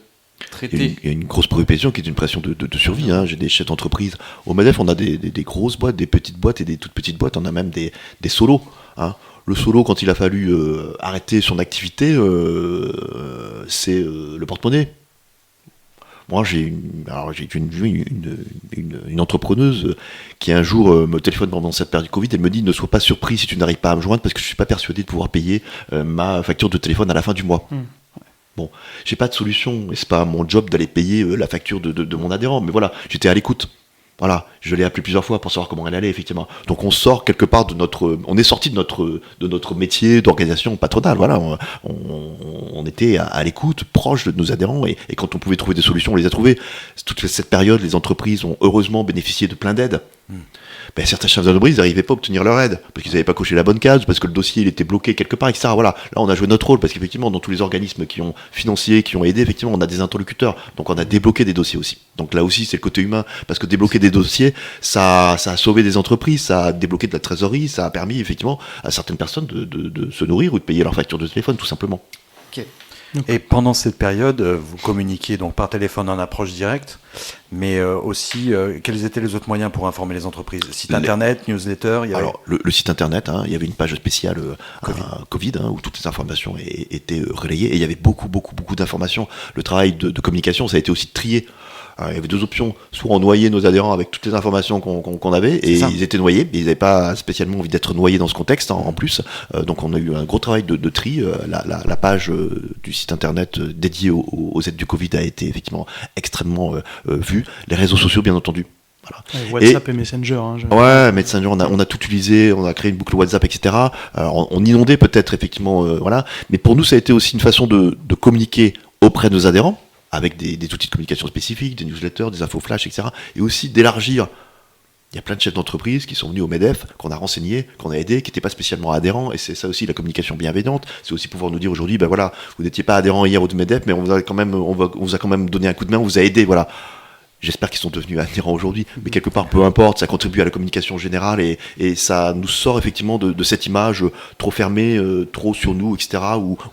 S4: traiter.
S3: Il y a une grosse préoccupation qui est une pression de survie. Hein. J'ai des chefs d'entreprise. Au MEDEF, on a des grosses boîtes, des petites boîtes et des toutes petites boîtes. On a même des solos. Hein. Le solo, quand il a fallu arrêter son activité, c'est le porte-monnaie. Moi, j'ai une entrepreneuse qui un jour me téléphone pendant cette période du Covid. Elle me dit: ne sois pas surpris si tu n'arrives pas à me joindre, parce que je suis pas persuadé de pouvoir payer ma facture de téléphone à la fin du mois. Bon, j'ai pas de solution, et c'est pas mon job d'aller payer la facture de mon adhérent, mais voilà, j'étais à l'écoute. Voilà, je l'ai appelé plusieurs fois pour savoir comment elle allait, effectivement. Donc on sort quelque part on est sorti de notre métier d'organisation patronale. Voilà, on était à l'écoute, proche de nos adhérents, et quand on pouvait trouver des solutions, on les a trouvées. Toute cette période, les entreprises ont heureusement bénéficié de plein d'aides. Ben, certains chefs d'entreprise n'arrivaient pas à obtenir leur aide, parce qu'ils n'avaient pas coché la bonne case, parce que le dossier il était bloqué quelque part, etc. Voilà, là on a joué notre rôle, parce qu'effectivement dans tous les organismes qui ont financé, qui ont aidé, effectivement on a des interlocuteurs, donc on a débloqué des dossiers aussi. Donc là aussi c'est le côté humain, parce que débloquer des dossiers, ça a sauvé des entreprises, ça a débloqué de la trésorerie, ça a permis effectivement à certaines personnes de se nourrir ou de payer leur facture de téléphone, tout simplement.
S4: Ok.
S1: Et pendant cette période, vous communiquiez donc par téléphone en approche directe, mais aussi, quels étaient les autres moyens pour informer les entreprises ? Site internet, newsletter
S3: Alors, le site internet, hein, il y avait une page spéciale COVID hein, où toutes les informations étaient relayées, et il y avait beaucoup d'informations. Le travail de communication, ça a été aussi de trier. Il y avait deux options, soit on noyait nos adhérents avec toutes les informations qu'on avait, et ils étaient noyés, mais ils n'avaient pas spécialement envie d'être noyés dans ce contexte en plus, donc on a eu un gros travail de tri. La page du site internet dédiée aux aides du Covid a été effectivement extrêmement vue, les réseaux sociaux bien entendu. Voilà.
S2: WhatsApp et Messenger. Hein,
S3: ouais, Messenger, on a tout utilisé, on a créé une boucle WhatsApp, etc. On inondait peut-être effectivement, voilà, mais pour nous ça a été aussi une façon de communiquer auprès de nos adhérents, avec des outils de communication spécifiques, des newsletters, des infos flash, etc. Et aussi d'élargir. Il y a plein de chefs d'entreprise qui sont venus au MEDEF, qu'on a renseignés, qu'on a aidés, qui n'étaient pas spécialement adhérents, et c'est ça aussi la communication bienveillante. C'est aussi pouvoir nous dire aujourd'hui, ben voilà, vous n'étiez pas adhérent hier au MEDEF, mais on vous a quand même donné un coup de main, on vous a aidé, voilà. J'espère qu'ils sont devenus adhérents aujourd'hui, mais quelque part, peu importe, ça contribue à la communication générale, et ça nous sort effectivement de cette image trop fermée, trop sur nous, etc.,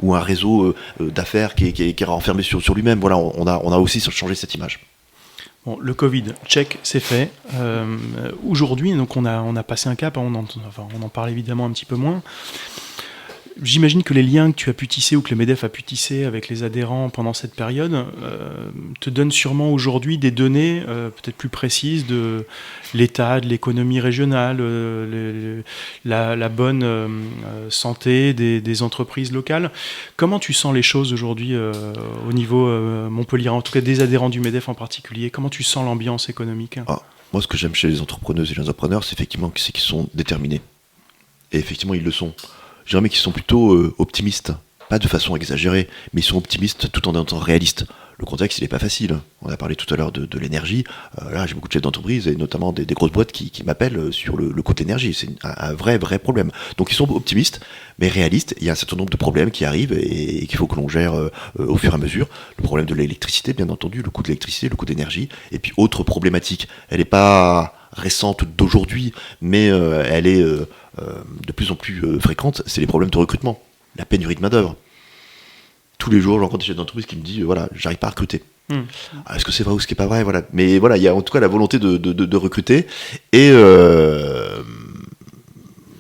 S3: ou un réseau d'affaires qui est renfermé sur lui-même. Voilà, on a aussi changé cette image.
S2: Bon, le Covid, check, c'est fait. Aujourd'hui, donc on a passé un cap, on en parle évidemment un petit peu moins. J'imagine que les liens que tu as pu tisser ou que le MEDEF a pu tisser avec les adhérents pendant cette période te donnent sûrement aujourd'hui des données peut-être plus précises de l'état de l'économie régionale, la bonne santé des entreprises locales. Comment tu sens les choses aujourd'hui au niveau Montpellier, en tout cas des adhérents du MEDEF en particulier? Comment tu sens l'ambiance économique?
S3: Moi, ce que j'aime chez les entrepreneuses et les entrepreneurs, c'est effectivement qu'ils sont déterminés. Et effectivement, ils le sont. Je dirais qu'ils sont plutôt optimistes, pas de façon exagérée, mais ils sont optimistes tout en étant réalistes. le contexte, il n'est pas facile. On a parlé tout à l'heure de l'énergie. Là, j'ai beaucoup de chefs d'entreprise, et notamment des grosses boîtes qui m'appellent sur le côté énergie. C'est un vrai problème. Donc, ils sont optimistes, mais réalistes. Il y a un certain nombre de problèmes qui arrivent et qu'il faut que l'on gère au fur et à mesure. Le problème de l'électricité, bien entendu, le coût de l'électricité, le coût d'énergie. Et puis, autre problématique, elle n'est pas récente d'aujourd'hui, mais elle est de plus en plus fréquente, c'est les problèmes de recrutement, la pénurie de main-d'œuvre. Tous les jours, je rencontre des chefs d'entreprise qui me disent voilà, j'arrive pas à recruter. Est-ce que c'est vrai ou ce qui est pas vrai, voilà. Mais voilà, il y a en tout cas la volonté de recruter, et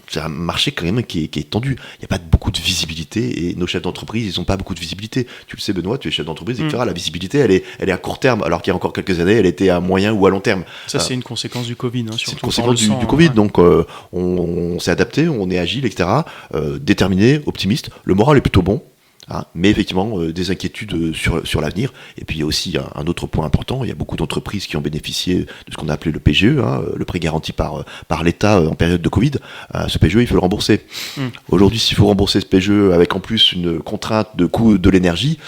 S3: c'est un marché quand même qui est tendu. Il n'y a pas beaucoup de visibilité, et nos chefs d'entreprise, ils n'ont pas beaucoup de visibilité. Tu le sais, Benoît, tu es chef d'entreprise, etc. La visibilité, elle est à court terme, alors qu'il y a encore quelques années, elle était à moyen ou à long terme.
S2: Ça, c'est une conséquence du Covid.
S3: C'est une conséquence du Covid, donc on s'est adapté, on est agile, etc. Déterminé, optimiste. Le moral est plutôt bon. Mais effectivement, des inquiétudes sur l'avenir. Et puis il y a aussi un autre point important, il y a beaucoup d'entreprises qui ont bénéficié de ce qu'on a appelé le PGE, le prêt garanti par l'État en période de Covid. Ce PGE, il faut le rembourser. Aujourd'hui, s'il faut rembourser ce PGE avec en plus une contrainte de coût de l'énergie,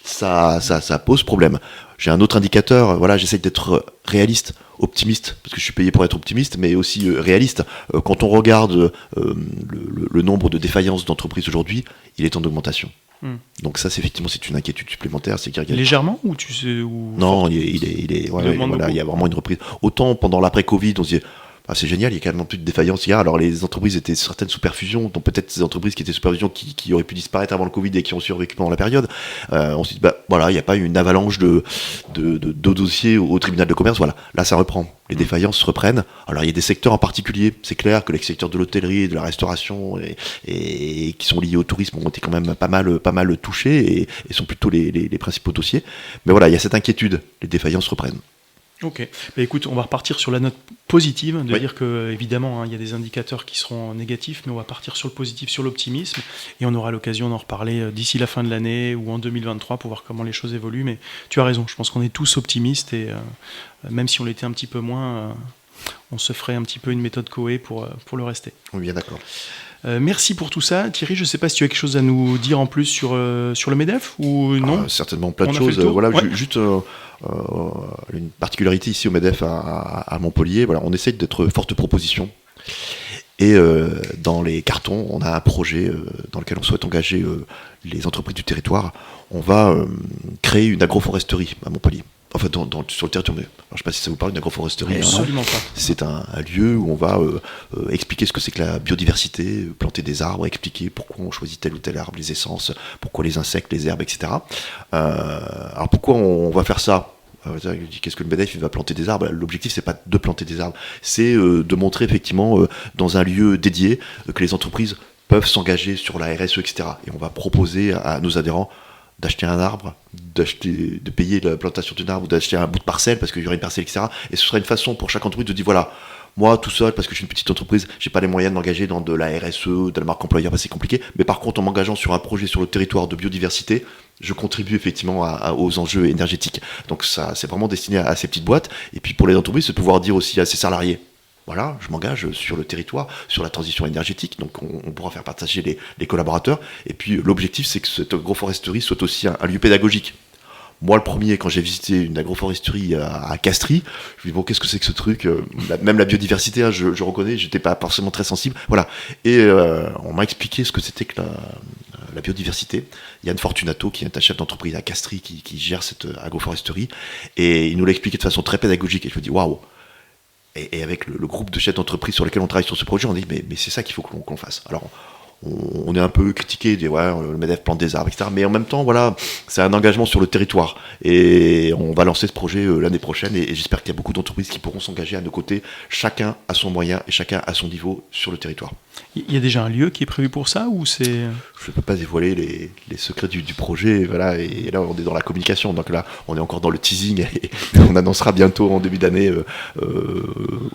S3: ça pose problème. J'ai un autre indicateur, voilà, j'essaie d'être réaliste, optimiste, parce que je suis payé pour être optimiste, mais aussi réaliste. Quand on regarde le nombre de défaillances d'entreprises aujourd'hui, il est en augmentation. Donc ça, c'est une inquiétude supplémentaire.
S2: Légèrement ou tu sais ou...
S3: Non, il voilà, y a vraiment une reprise. Autant pendant l'après-Covid, on se dit c'est génial, il y a carrément plus de défaillances. Alors les entreprises étaient certaines sous perfusion, donc peut-être ces entreprises qui étaient sous perfusion qui auraient pu disparaître avant le Covid et qui ont survécu pendant la période. On se dit voilà, il n'y a pas une avalanche de dossiers au tribunal de commerce. Voilà, là ça reprend. Les défaillances se reprennent. Alors il y a des secteurs en particulier. C'est clair que les secteurs de l'hôtellerie, de la restauration et qui sont liés au tourisme ont été quand même pas mal touchés et sont plutôt les principaux dossiers. Mais voilà, il y a cette inquiétude. Les défaillances reprennent.
S2: Ok. Écoute, on va repartir sur la note positive, dire que évidemment il y a des indicateurs qui seront négatifs, mais on va partir sur le positif, sur l'optimisme, et on aura l'occasion d'en reparler d'ici la fin de l'année ou en 2023 pour voir comment les choses évoluent. Mais tu as raison, je pense qu'on est tous optimistes, et même si on l'était un petit peu moins, on se ferait un petit peu une méthode Coué pour le rester.
S3: Oui, bien d'accord.
S2: Merci pour tout ça. Thierry, je ne sais pas si tu as quelque chose à nous dire en plus sur le MEDEF ou non.
S3: Certainement plein de choses. Voilà, juste une particularité ici au MEDEF à Montpellier. Voilà, on essaie d'être forte proposition. Et dans les cartons, on a un projet dans lequel on souhaite engager les entreprises du territoire. On va créer une agroforesterie à Montpellier. Enfin, sur le territoire. Alors, je ne sais pas si ça vous parle d'une agroforesterie.
S2: Absolument pas.
S3: C'est un lieu où on va expliquer ce que c'est que la biodiversité, planter des arbres, expliquer pourquoi on choisit tel ou tel arbre, les essences, pourquoi les insectes, les herbes, etc. Alors pourquoi on va faire ça ? Qu'est-ce que le MEDEF va planter des arbres ? L'objectif, c'est pas de planter des arbres, c'est de montrer effectivement dans un lieu dédié que les entreprises peuvent s'engager sur la RSE, etc. Et on va proposer à nos adhérents d'acheter un arbre, de payer la plantation d'un arbre ou d'acheter un bout de parcelle parce qu'il y aurait une parcelle, etc. Et ce serait une façon pour chaque entreprise de dire voilà, moi tout seul, parce que je suis une petite entreprise, j'ai pas les moyens de m'engager dans de la RSE, de la marque employeur, c'est compliqué. Mais par contre, en m'engageant sur un projet sur le territoire de biodiversité, je contribue effectivement aux enjeux énergétiques. Donc ça, c'est vraiment destiné à ces petites boîtes. Et puis pour les entreprises, c'est de pouvoir dire aussi à ses salariés, voilà, je m'engage sur le territoire, sur la transition énergétique, donc on pourra faire partager les collaborateurs. Et puis l'objectif, c'est que cette agroforesterie soit aussi un lieu pédagogique. Moi, le premier, quand j'ai visité une agroforesterie à Castries, je me dis bon, qu'est-ce que c'est que ce truc ? Même la biodiversité, je reconnais, j'étais pas forcément très sensible. Voilà. Et on m'a expliqué ce que c'était que la biodiversité. Yann Fortunato, qui est un chef d'entreprise à Castries, qui gère cette agroforesterie, et il nous l'a expliqué de façon très pédagogique. Et je me dis waouh. Et avec le groupe de chefs d'entreprise sur lequel on travaille sur ce projet, on dit mais c'est ça qu'il faut qu'on fasse. Alors on est un peu critiqué, dit ouais, le MEDEF plante des arbres, etc. Mais en même temps, voilà, c'est un engagement sur le territoire. Et on va lancer ce projet l'année prochaine. Et j'espère qu'il y a beaucoup d'entreprises qui pourront s'engager à nos côtés, chacun à son moyen et chacun à son niveau sur le territoire.
S2: Il y a déjà un lieu qui est prévu pour ça ou c'est...
S3: Je ne peux pas dévoiler les secrets du projet, voilà, et là on est dans la communication, donc là on est encore dans le teasing et on annoncera bientôt en début d'année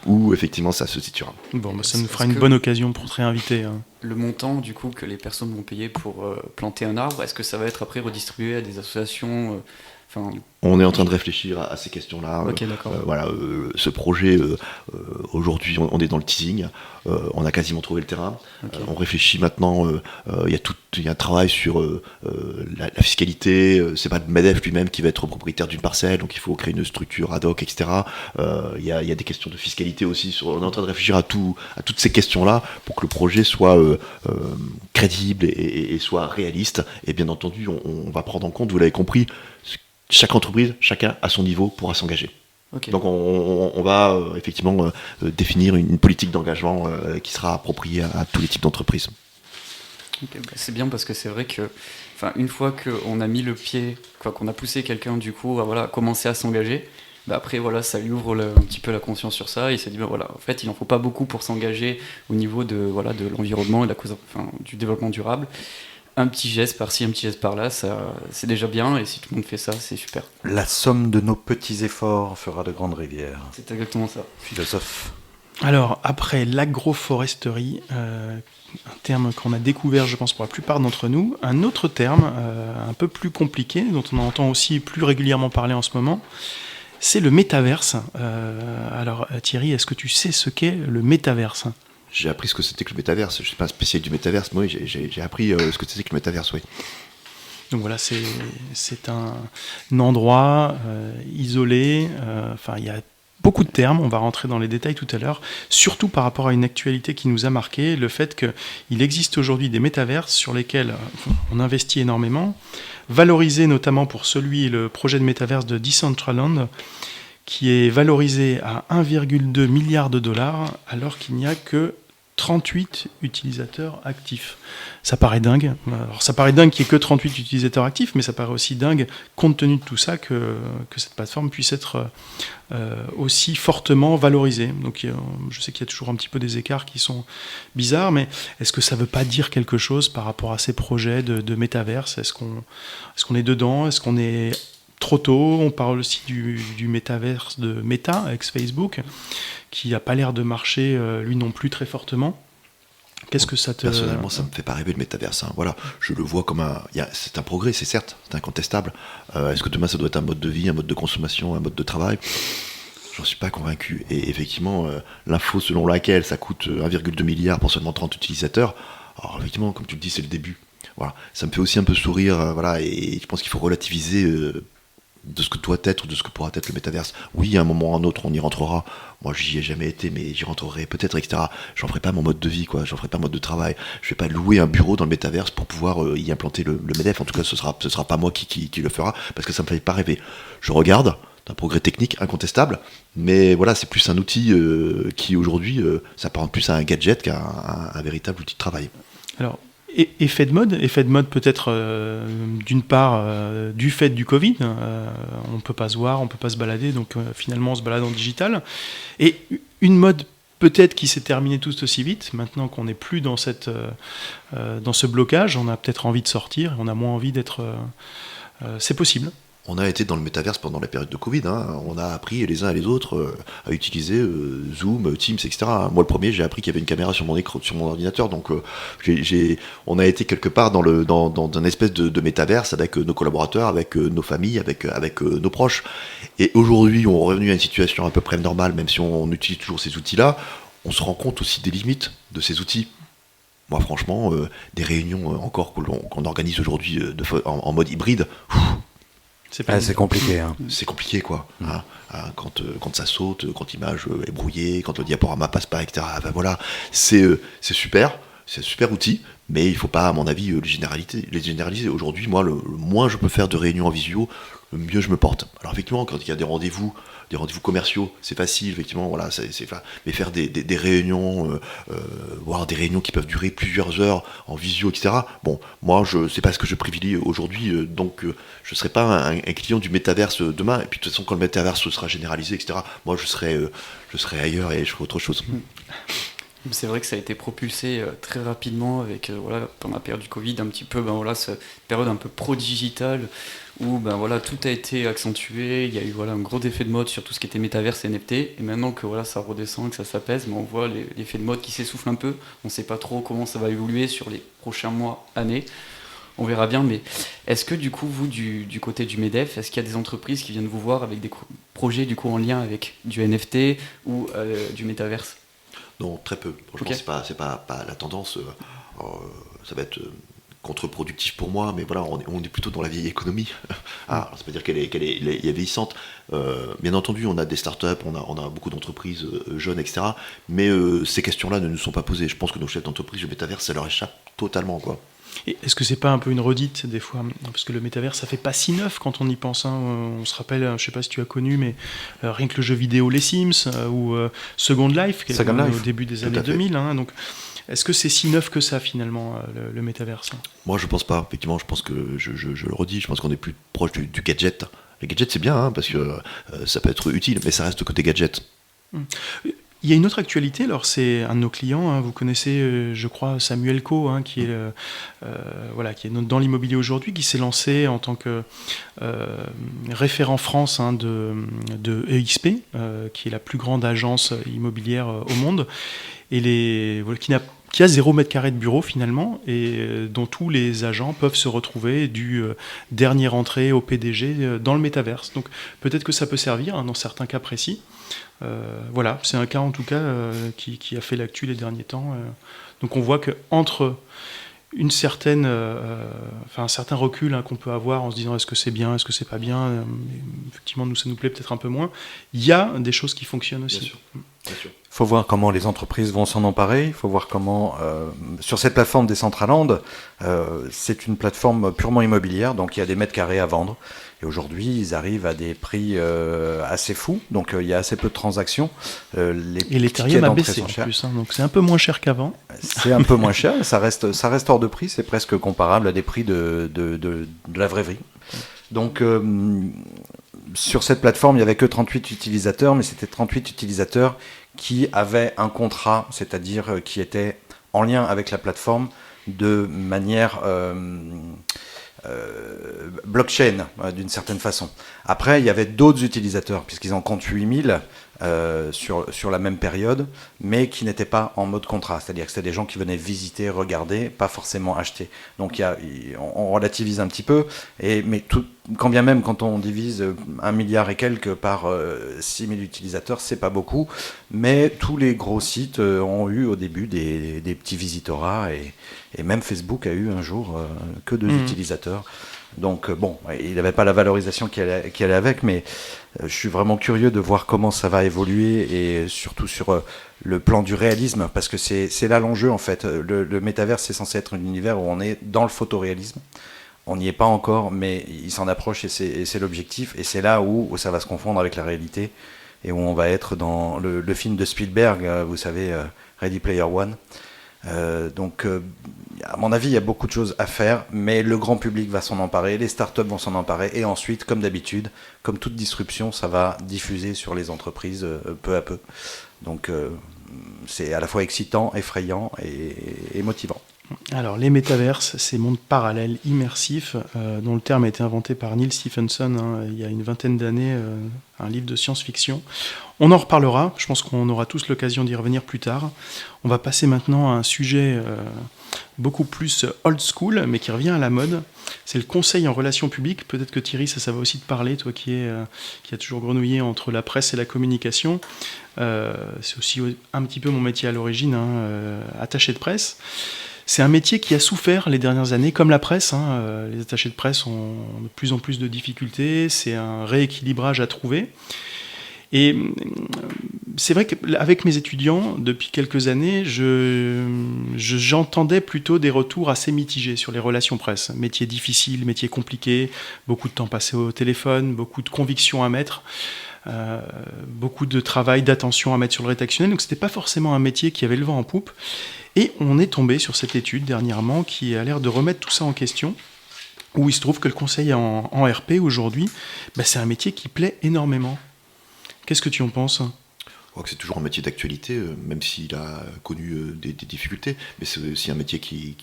S3: où effectivement ça se situera.
S2: Bon, ça nous fera une bonne occasion pour te réinviter.
S4: Le montant du coup que les personnes vont payer pour planter un arbre, est-ce que ça va être après redistribué à des associations Enfin,
S3: On est en train de réfléchir à ces questions-là.
S4: ok, d'accord.
S3: Ce projet, aujourd'hui, on est dans le teasing. On a quasiment trouvé le terrain.
S4: Ok.
S3: On réfléchit maintenant. Il y a un travail sur la fiscalité. C'est pas le MEDEF lui-même qui va être propriétaire d'une parcelle, donc il faut créer une structure ad hoc, etc. Il y a des questions de fiscalité aussi. On est en train de réfléchir à toutes ces questions-là pour que le projet soit crédible et soit réaliste. Et bien entendu, on va prendre en compte, vous l'avez compris, chaque entreprise, chacun à son niveau pourra s'engager.
S4: Ok.
S3: Donc on va effectivement définir une politique d'engagement qui sera appropriée à tous les types d'entreprises.
S4: Ok, bah, c'est bien parce que c'est vrai que, une fois qu'on a mis le pied, qu'on a poussé quelqu'un du coup à commencer à s'engager, bah après ça lui ouvre un petit peu la conscience sur ça. Il se dit en fait il n'en faut pas beaucoup pour s'engager au niveau de l'environnement et du développement durable. Un petit geste par-ci, un petit geste par-là, ça, c'est déjà bien, et si tout le monde fait ça, c'est super.
S1: La somme de nos petits efforts fera de grandes rivières.
S4: C'est exactement ça.
S1: Philosophe.
S2: Alors, après l'agroforesterie, un terme qu'on a découvert, je pense, pour la plupart d'entre nous, un autre terme un peu plus compliqué, dont on entend aussi plus régulièrement parler en ce moment, c'est le métaverse. Alors, Thierry, est-ce que tu sais ce qu'est le métaverse ?
S3: J'ai appris ce que c'était que le métaverse. Je ne suis pas un spécialiste du métaverse, mais oui, j'ai appris ce que c'était que le métaverse, oui.
S2: Donc voilà, c'est un endroit isolé. Il y a beaucoup de termes, on va rentrer dans les détails tout à l'heure, surtout par rapport à une actualité qui nous a marqué, le fait qu'il existe aujourd'hui des métaverses sur lesquels on investit énormément, valorisés notamment pour le projet de métaverse de Decentraland, qui est valorisé à 1,2 milliard de dollars, alors qu'il n'y a que 38 utilisateurs actifs. Ça paraît dingue. Alors, ça paraît dingue qu'il n'y ait que 38 utilisateurs actifs, mais ça paraît aussi dingue, compte tenu de tout ça, que cette plateforme puisse être aussi fortement valorisée. Donc, je sais qu'il y a toujours un petit peu des écarts qui sont bizarres, mais est-ce que ça ne veut pas dire quelque chose par rapport à ces projets de métaverse ? Est-ce qu'on est dedans ? Est-ce qu'on est trop tôt? On parle aussi du métaverse de Meta, ex-Facebook, qui n'a pas l'air de marcher, lui non plus, très fortement. Qu'est-ce que ça te...
S3: Personnellement, ça ne me fait pas rêver le métaverse. Hein. Voilà, je le vois comme c'est un progrès, c'est certes, c'est incontestable. Est-ce que demain, ça doit être un mode de vie, un mode de consommation, un mode de travail ? J'en suis pas convaincu. Et effectivement, l'info selon laquelle ça coûte 1,2 milliard pour seulement 30 utilisateurs, alors effectivement, comme tu le dis, c'est le début. Voilà, ça me fait aussi un peu sourire, et je pense qu'il faut relativiser de ce que doit être ou de ce que pourra être le métaverse. Oui, à un moment ou à un autre, on y rentrera. Moi, j'y ai jamais été, mais j'y rentrerai peut-être, etc. J'en ferai pas mon mode de vie, quoi. J'en ferai pas mon mode de travail. Je vais pas louer un bureau dans le métaverse pour pouvoir y implanter le MEDEF. En tout cas, ce sera pas moi qui le fera, parce que ça me fait pas rêver. Je regarde, d'un progrès technique incontestable, mais voilà, c'est plus un outil qui aujourd'hui s'apparente plus à un gadget qu'à un véritable outil de travail.
S2: Alors, effet de mode peut-être d'une part du fait du Covid, on ne peut pas se voir, on ne peut pas se balader, donc finalement on se balade en digital, et une mode peut-être qui s'est terminée tout aussi vite, maintenant qu'on n'est plus dans ce blocage, on a peut-être envie de sortir, on a moins envie d'être... c'est possible.
S3: On a été dans le métaverse pendant la période de Covid, hein. On a appris les uns et les autres à utiliser Zoom, Teams, etc. Moi, le premier, j'ai appris qu'il y avait une caméra sur mon écran, sur mon ordinateur, donc on a été quelque part dans un espèce de métaverse avec nos collaborateurs, avec nos familles, avec nos proches. Et aujourd'hui, on est revenu à une situation à peu près normale, même si on utilise toujours ces outils-là. On se rend compte aussi des limites de ces outils. Moi, franchement, des réunions encore qu'on organise aujourd'hui en mode hybride.
S1: C'est compliqué. Hein.
S3: C'est compliqué, quoi. Hein, quand ça saute, quand l'image est brouillée, quand le diaporama passe pas, etc. Voilà, c'est super, c'est un super outil, mais il faut pas, à mon avis, les généraliser. Aujourd'hui, moi, le moins je peux faire de réunions en visio, le mieux je me porte. Alors effectivement, quand il y a des rendez-vous commerciaux, c'est facile, effectivement, voilà, mais faire des réunions, voire des réunions qui peuvent durer plusieurs heures en visio, etc. Bon, moi, c'est pas ce que je privilégie aujourd'hui, donc je serai pas un client du métaverse demain, et puis de toute façon, quand le métaverse sera généralisé, etc., moi, je serai ailleurs et je ferai autre chose.
S4: C'est vrai que ça a été propulsé très rapidement avec pendant la période du Covid, un petit peu cette période un peu pro-digitale où tout a été accentué, il y a eu un gros effet de mode sur tout ce qui était métaverse et NFT, et maintenant que ça redescend, que ça s'apaise, on voit l'effet de mode qui s'essouffle un peu, on ne sait pas trop comment ça va évoluer sur les prochains mois, années. on verra bien, mais est-ce que du coup, vous, du côté du MEDEF, est-ce qu'il y a des entreprises qui viennent vous voir avec des projets du coup en lien avec du NFT ou du métaverse?
S3: Non, très peu. Franchement,
S4: Ok.
S3: c'est pas la tendance. Ça va être contre-productif pour moi, mais voilà, on est plutôt dans la vieille économie. Alors, ça veut dire qu'elle est vieillissante. Bien entendu, on a des startups, on a beaucoup d'entreprises jeunes, etc. Mais ces questions-là ne nous sont pas posées. Je pense que nos chefs d'entreprise, le métavers, ça leur échappe totalement, quoi.
S2: Et est-ce que c'est pas un peu une redite des fois? Parce que le métavers, ça fait pas si neuf quand on y pense. Hein. On se rappelle, je sais pas si tu as connu, mais rien que le jeu vidéo Les Sims ou Second Life, qui est
S1: Second Life.
S2: au début des
S3: Tout
S2: années
S3: à fait.
S2: 2000. Hein. Donc, est-ce que c'est si neuf que ça finalement, le métavers?
S3: Moi, je pense pas. Effectivement, je pense que, je le redis, je pense qu'on est plus proche du gadget. Les gadgets, c'est bien, hein, parce que ça peut être utile, mais ça reste côté gadget.
S2: Il y a une autre actualité, alors c'est un de nos clients, hein, vous connaissez, je crois, Samuel Co, hein, qui est, qui est dans l'immobilier aujourd'hui, qui s'est lancé en tant que référent France hein, de EXP, qui est la plus grande agence immobilière au monde, et qui a 0 mètre carré de bureau finalement, et dont tous les agents peuvent se retrouver du dernier entrée au PDG dans le métaverse. Donc peut-être que ça peut servir hein, dans certains cas précis. Voilà, c'est un cas en tout cas qui a fait l'actu les derniers temps. Donc on voit qu'entre un certain recul hein, qu'on peut avoir en se disant est-ce que c'est bien, est-ce que c'est pas bien, effectivement nous ça nous plaît peut-être un peu moins, il y a des choses qui fonctionnent aussi.
S3: Bien sûr. Bien sûr.
S1: Il faut voir comment les entreprises vont s'en emparer. Il faut voir comment, sur cette plateforme Decentraland, c'est une plateforme purement immobilière, donc il y a des mètres carrés à vendre. Et aujourd'hui, ils arrivent à des prix assez fous, donc il y a assez peu de transactions.
S2: Et l'Ethereum a baissé en plus, hein, donc c'est un peu moins cher qu'avant.
S1: C'est un peu moins cher, ça reste hors de prix, c'est presque comparable à des prix de la vraie vie. Donc, sur cette plateforme, il n'y avait que 38 utilisateurs, mais c'était 38 utilisateurs qui avaient un contrat, c'est-à-dire qui étaient en lien avec la plateforme de manière blockchain, d'une certaine façon. Après, il y avait d'autres utilisateurs, puisqu'ils en comptent 8000 sur la même période, mais qui n'étaient pas en mode contrat. C'est-à-dire que c'était des gens qui venaient visiter, regarder, pas forcément acheter. Donc on relativise un petit peu, mais quand bien même, quand on divise 1 milliard et quelques par 6000 utilisateurs, c'est pas beaucoup, mais tous les gros sites ont eu au début des petits visitorats, et même Facebook a eu un jour que 2 utilisateurs. Donc bon, il n'avait pas la valorisation qui allait avec, mais je suis vraiment curieux de voir comment ça va évoluer, et surtout sur le plan du réalisme, parce que c'est là l'enjeu en fait. Le métavers, c'est censé être un univers où on est dans le photoréalisme. On n'y est pas encore, mais il s'en approche, et c'est l'objectif, et c'est là où ça va se confondre avec la réalité, et où on va être dans le film de Spielberg, vous savez, Ready Player One. Donc, à mon avis, il y a beaucoup de choses à faire, mais le grand public va s'en emparer, les startups vont s'en emparer, et ensuite, comme d'habitude, comme toute disruption, ça va diffuser sur les entreprises peu à peu. Donc, c'est à la fois excitant, effrayant et motivant.
S2: Alors, les métaverses, ces mondes parallèles immersifs, dont le terme a été inventé par Neil Stephenson hein, il y a une vingtaine d'années, un livre de science-fiction. On en reparlera, je pense qu'on aura tous l'occasion d'y revenir plus tard. On va passer maintenant à un sujet beaucoup plus old school, mais qui revient à la mode. C'est le conseil en relations publiques. Peut-être que Thierry, ça va aussi te parler, toi qui a toujours grenouillé entre la presse et la communication. C'est aussi un petit peu mon métier à l'origine, hein, attaché de presse. C'est un métier qui a souffert les dernières années, comme la presse. Hein, les attachés de presse ont de plus en plus de difficultés. C'est un rééquilibrage à trouver. Et c'est vrai qu'avec mes étudiants, depuis quelques années, j'entendais plutôt des retours assez mitigés sur les relations presse. Métier difficile, métier compliqué, beaucoup de temps passé au téléphone, beaucoup de convictions à mettre. Beaucoup de travail, d'attention à mettre sur le rédactionnel, donc c'était pas forcément un métier qui avait le vent en poupe. Et on est tombé sur cette étude dernièrement qui a l'air de remettre tout ça en question, où il se trouve que le conseil en RP aujourd'hui, c'est un métier qui plaît énormément. Qu'est-ce que tu en penses ?
S3: Je crois que c'est toujours un métier d'actualité, même s'il a connu des difficultés, mais c'est aussi un métier qui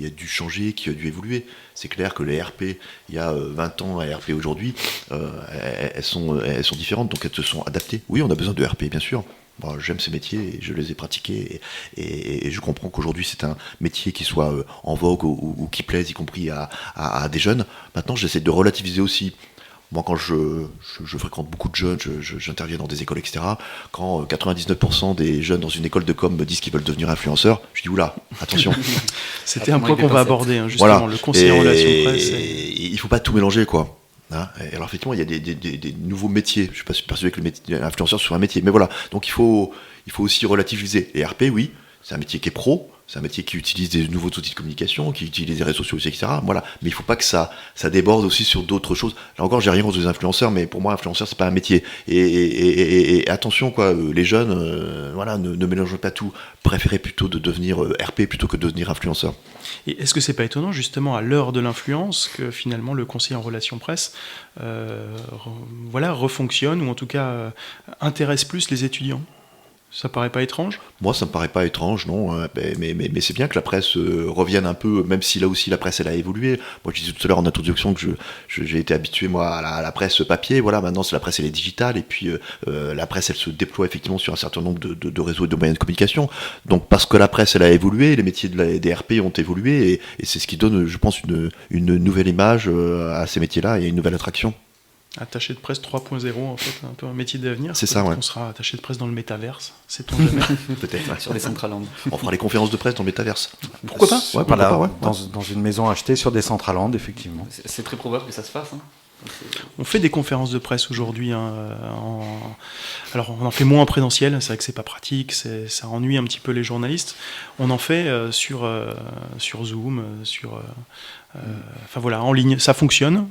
S3: a dû changer, qui a dû évoluer. C'est clair que les RP, il y a 20 ans et RP aujourd'hui, elles sont différentes, donc elles se sont adaptées. Oui, on a besoin de RP, bien sûr. Bon, j'aime ces métiers, et je les ai pratiqués, et je comprends qu'aujourd'hui c'est un métier qui soit en vogue ou qui plaise, y compris à des jeunes. Maintenant, j'essaie de relativiser aussi. Moi, quand je fréquente beaucoup de jeunes, j'interviens dans des écoles, etc. Quand 99% des jeunes dans une école de com me disent qu'ils veulent devenir influenceurs, je dis oula, attention.
S2: C'était un point qu'on va aborder, hein, justement,
S3: voilà.
S2: Le conseiller en relations presse.
S3: Il faut pas tout mélanger, quoi. Hein, alors effectivement, il y a des nouveaux métiers. Je suis pas persuadé que l'influenceur soit un métier, mais voilà. Donc il faut aussi relativiser. Et RP, oui, c'est un métier qui est pro. C'est un métier qui utilise des nouveaux outils de communication, qui utilise les réseaux sociaux, etc. Voilà. Mais il ne faut pas que ça déborde aussi sur d'autres choses. Là encore, j'ai rien contre les influenceurs, mais pour moi, influenceur, c'est pas un métier. Et attention, quoi, les jeunes, voilà, ne mélangez pas tout. Préférez plutôt de devenir RP plutôt que de devenir influenceur.
S2: Et est-ce que c'est pas étonnant, justement, à l'heure de l'influence, que finalement le conseiller en relations presse refonctionne, ou en tout cas intéresse plus les étudiants? Ça paraît pas étrange?
S3: Moi, ça me paraît pas étrange, non. Mais c'est bien que la presse revienne un peu, même si là aussi la presse elle a évolué. Moi, je disais tout à l'heure en introduction que j'ai été habitué moi à la presse papier. Voilà, maintenant c'est la presse elle est digitale, et puis la presse elle se déploie effectivement sur un certain nombre de réseaux et de moyens de communication. Donc parce que la presse elle a évolué, les métiers des RP ont évolué, et c'est ce qui donne, je pense, une nouvelle image à ces métiers-là et une nouvelle attraction.
S2: Attaché de presse 3.0, en fait, un peu un métier d'avenir.
S3: C'est ça, ouais.
S2: On sera attaché de presse dans le métaverse, sait-on jamais.
S3: Peut-être, ouais.
S4: Sur les Centraland.
S3: On fera les conférences de presse dans le métaverse.
S2: Pourquoi pas?
S3: Ouais, pourquoi
S1: Voilà,
S3: pas, ouais.
S1: dans une maison achetée sur des Centraland, effectivement.
S4: C'est très probable que ça se fasse. Hein.
S2: On fait des conférences de presse aujourd'hui. Alors, on en fait moins en présentiel, c'est vrai que c'est pas pratique, ça ennuie un petit peu les journalistes. On en fait sur Zoom, enfin voilà, en ligne. Ça fonctionne,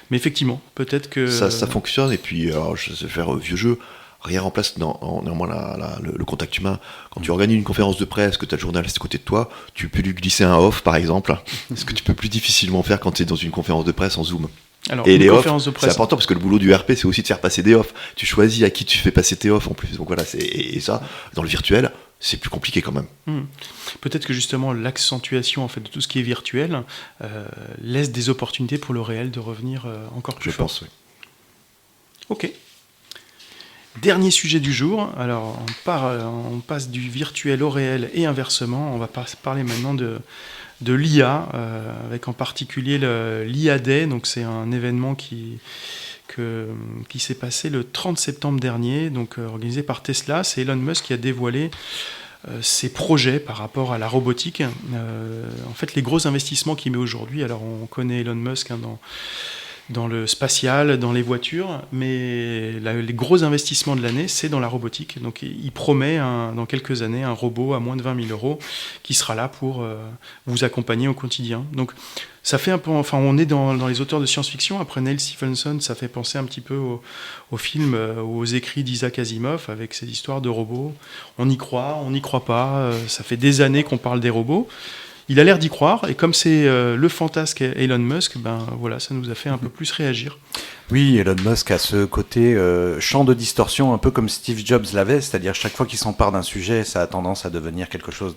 S2: mais effectivement, peut-être que...
S3: Ça fonctionne, et puis, alors, je sais faire vieux jeu. Rien remplace néanmoins le contact humain. Quand tu organises une conférence de presse, que tu as le journaliste à côté de toi, tu peux lui glisser un off, par exemple, ce que tu peux plus difficilement faire quand tu es dans une conférence de presse en Zoom.
S2: Alors,
S3: et les offs,
S2: de presse,
S3: c'est important, parce que le boulot du RP, c'est aussi de faire passer des offs. Tu choisis à qui tu fais passer tes offs en plus. Donc voilà, et ça, dans le virtuel, c'est plus compliqué quand même.
S2: Peut-être que justement l'accentuation en fait de tout ce qui est virtuel laisse des opportunités pour le réel de revenir encore plus fort.
S3: Je pense, oui.
S2: Ok. Dernier sujet du jour. Alors on passe du virtuel au réel et inversement. On va parler maintenant de l'IA, avec en particulier l'IA Day. Donc c'est un événement qui s'est passé le 30 septembre dernier, donc organisé par Tesla. C'est Elon Musk qui a dévoilé ses projets par rapport à la robotique. En fait, les gros investissements qu'il met aujourd'hui, alors on connaît Elon Musk dans le spatial, dans les voitures, mais les gros investissements de l'année, c'est dans la robotique. Donc il promet dans quelques années un robot à moins de 20 000 € qui sera là pour vous accompagner au quotidien. Donc ça fait un peu, enfin on est dans les auteurs de science-fiction. Après Neil Stephenson, ça fait penser un petit peu au film, aux écrits d'Isaac Asimov avec ces histoires de robots. On y croit, on n'y croit pas. Ça fait des années qu'on parle des robots. Il a l'air d'y croire, et comme c'est le fantasque Elon Musk, ben voilà, ça nous a fait un peu plus réagir.
S1: Oui, Elon Musk a ce côté champ de distorsion, un peu comme Steve Jobs l'avait, c'est-à-dire chaque fois qu'il s'empare d'un sujet, ça a tendance à devenir quelque chose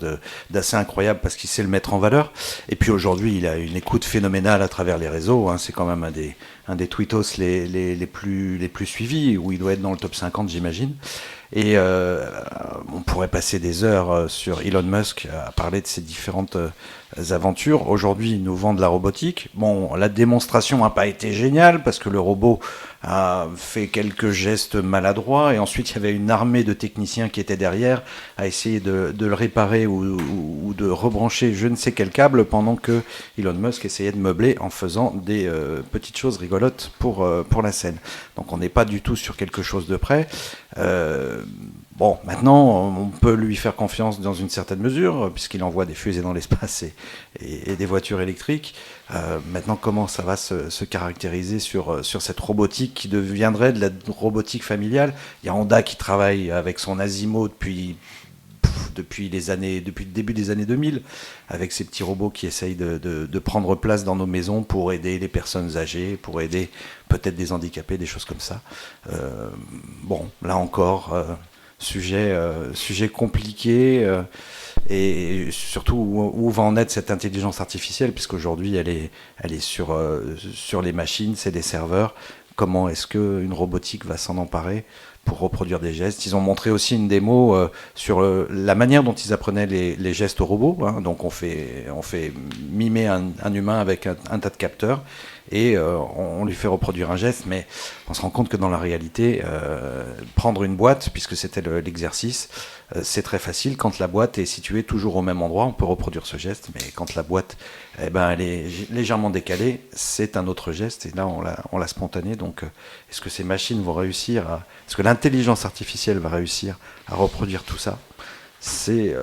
S1: d'assez incroyable parce qu'il sait le mettre en valeur. Et puis aujourd'hui, il a une écoute phénoménale à travers les réseaux, hein. C'est quand même un des tweetos les plus suivis, où il doit être dans le top 50, j'imagine. Et on pourrait passer des heures sur Elon Musk à parler de ses différentes aventures. Aujourd'hui, il nous vend de la robotique. Bon, la démonstration n'a pas été géniale parce que le robot a fait quelques gestes maladroits, et ensuite il y avait une armée de techniciens qui étaient derrière à essayer de le réparer ou de rebrancher je ne sais quel câble, pendant que Elon Musk essayait de meubler en faisant des petites choses rigolotes pour la scène. Donc on n'est pas du tout sur quelque chose de près. Bon, maintenant, on peut lui faire confiance dans une certaine mesure, puisqu'il envoie des fusées dans l'espace et des voitures électriques. Maintenant, comment ça va se caractériser sur cette robotique qui deviendrait de la robotique familiale? Il y a Honda qui travaille avec son Asimo depuis le début des années 2000, avec ces petits robots qui essayent de prendre place dans nos maisons pour aider les personnes âgées, pour aider peut-être des handicapés, des choses comme ça. Bon, là encore, sujet compliqué, et surtout où va en être cette intelligence artificielle, puisqu'aujourd'hui elle est sur les machines, c'est des serveurs. Comment est-ce qu'une robotique va s'en emparer pour reproduire des gestes? Ils ont montré aussi une démo sur la manière dont ils apprenaient les gestes aux robots. Hein. Donc on fait mimer un humain avec un tas de capteurs et on lui fait reproduire un geste, mais on se rend compte que dans la réalité, prendre une boîte, puisque c'était l'exercice, c'est très facile. Quand la boîte est située toujours au même endroit, on peut reproduire ce geste, mais quand la boîte elle est légèrement décalée, c'est un autre geste, et là on l'a spontané. Donc est-ce que ces machines vont réussir est-ce que l'intelligence artificielle va réussir à reproduire tout ça? C'est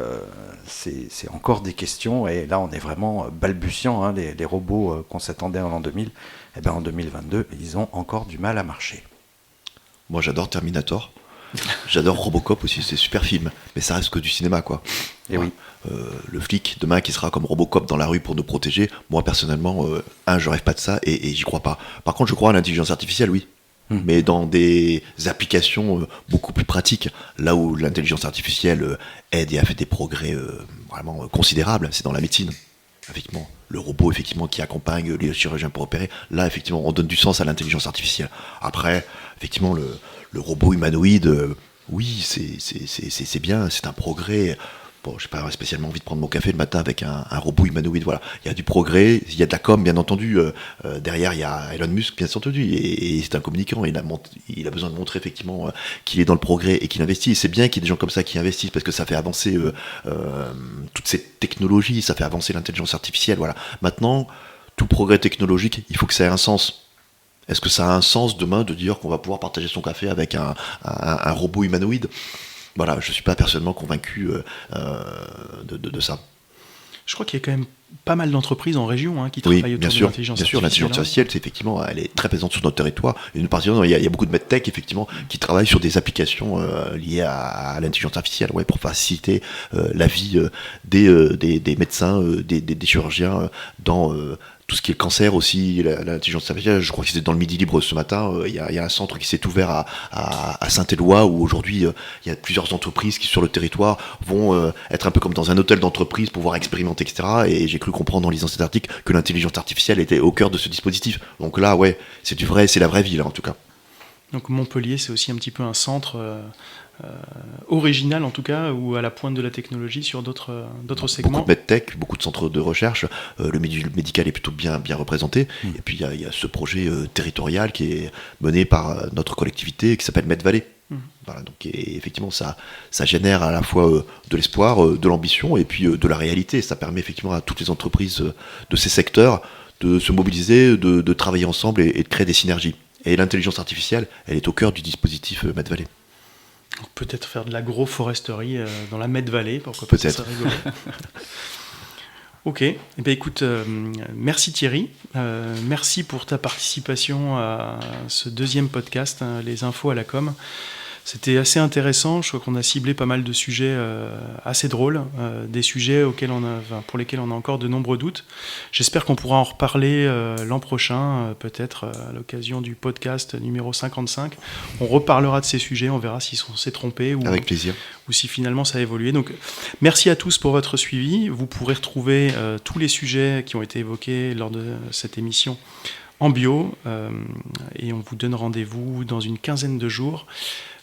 S1: encore des questions, et là on est vraiment balbutiant, hein. Les robots qu'on s'attendait en l'an 2000, en 2022, ils ont encore du mal à marcher.
S3: Moi j'adore Terminator, j'adore Robocop aussi, c'est super film, mais ça reste que du cinéma quoi.
S1: Et oui.
S3: Le flic demain qui sera comme Robocop dans la rue pour nous protéger, moi personnellement, je rêve pas de ça et j'y crois pas. Par contre je crois à l'intelligence artificielle, oui. Mais dans des applications beaucoup plus pratiques, là où l'intelligence artificielle aide et a fait des progrès vraiment considérables, c'est dans la médecine. Effectivement, le robot effectivement qui accompagne les chirurgiens pour opérer, là effectivement on donne du sens à l'intelligence artificielle. Après, effectivement le robot humanoïde, oui c'est bien, c'est un progrès. Bon, j'ai pas spécialement envie de prendre mon café le matin avec un robot humanoïde, voilà. Il y a du progrès, il y a de la com, bien entendu. Derrière, il y a Elon Musk, bien entendu, et c'est un communicant. Il a besoin de montrer effectivement qu'il est dans le progrès et qu'il investit. Et c'est bien qu'il y ait des gens comme ça qui investissent parce que ça fait avancer toutes ces technologies, ça fait avancer l'intelligence artificielle, voilà. Maintenant, tout progrès technologique, il faut que ça ait un sens. Est-ce que ça a un sens demain de dire qu'on va pouvoir partager son café avec un robot humanoïde ? Voilà, je ne suis pas personnellement convaincu de ça.
S2: Je crois qu'il y a quand même pas mal d'entreprises en région qui travaillent autour de l'intelligence artificielle.
S3: Bien sûr, l'intelligence artificielle, c'est effectivement, elle est très présente sur notre territoire. Et nous, il y a beaucoup de medtech, effectivement, qui travaillent sur des applications liées à l'intelligence artificielle, pour faciliter la vie des médecins, des chirurgiens dans tout ce qui est le cancer aussi, l'intelligence artificielle. Je crois que c'était dans le Midi Libre ce matin. Il y a un centre qui s'est ouvert à Saint-Éloi où aujourd'hui il y a plusieurs entreprises qui sur le territoire vont être un peu comme dans un hôtel d'entreprise, pouvoir expérimenter, etc. Et j'ai cru comprendre en lisant cet article que l'intelligence artificielle était au cœur de ce dispositif. Donc là, c'est la vraie vie là en tout cas.
S2: Donc Montpellier, c'est aussi un petit peu un centre original en tout cas, ou à la pointe de la technologie sur d'autres segments.
S3: Beaucoup de medtech, beaucoup de centres de recherche, le médical est plutôt bien représenté, et puis il y a ce projet territorial qui est mené par notre collectivité qui s'appelle MedValley. Voilà, donc effectivement ça génère à la fois de l'espoir, de l'ambition et puis de la réalité. Ça permet effectivement à toutes les entreprises de ces secteurs de se mobiliser, de travailler ensemble et de créer des synergies. Et l'intelligence artificielle, elle est au cœur du dispositif MedValley.
S2: Peut-être faire de l'agroforesterie dans la Med-Vallée, pourquoi pas, ça serait rigolo. Ok, écoute, merci Thierry, merci pour ta participation à ce deuxième podcast, Les Infos à la com. C'était assez intéressant, je crois qu'on a ciblé pas mal de sujets assez drôles, des sujets pour lesquels on a encore de nombreux doutes. J'espère qu'on pourra en reparler l'an prochain, peut-être à l'occasion du podcast numéro 55. On reparlera de ces sujets, on verra si on s'est trompé
S3: avec plaisir.
S2: Ou si finalement ça a évolué. Donc merci à tous pour votre suivi. Vous pourrez retrouver tous les sujets qui ont été évoqués lors de cette émission en bio, et on vous donne rendez-vous dans une quinzaine de jours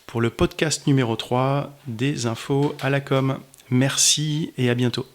S2: pour le podcast numéro 3 des Infos à la com. Merci et à bientôt.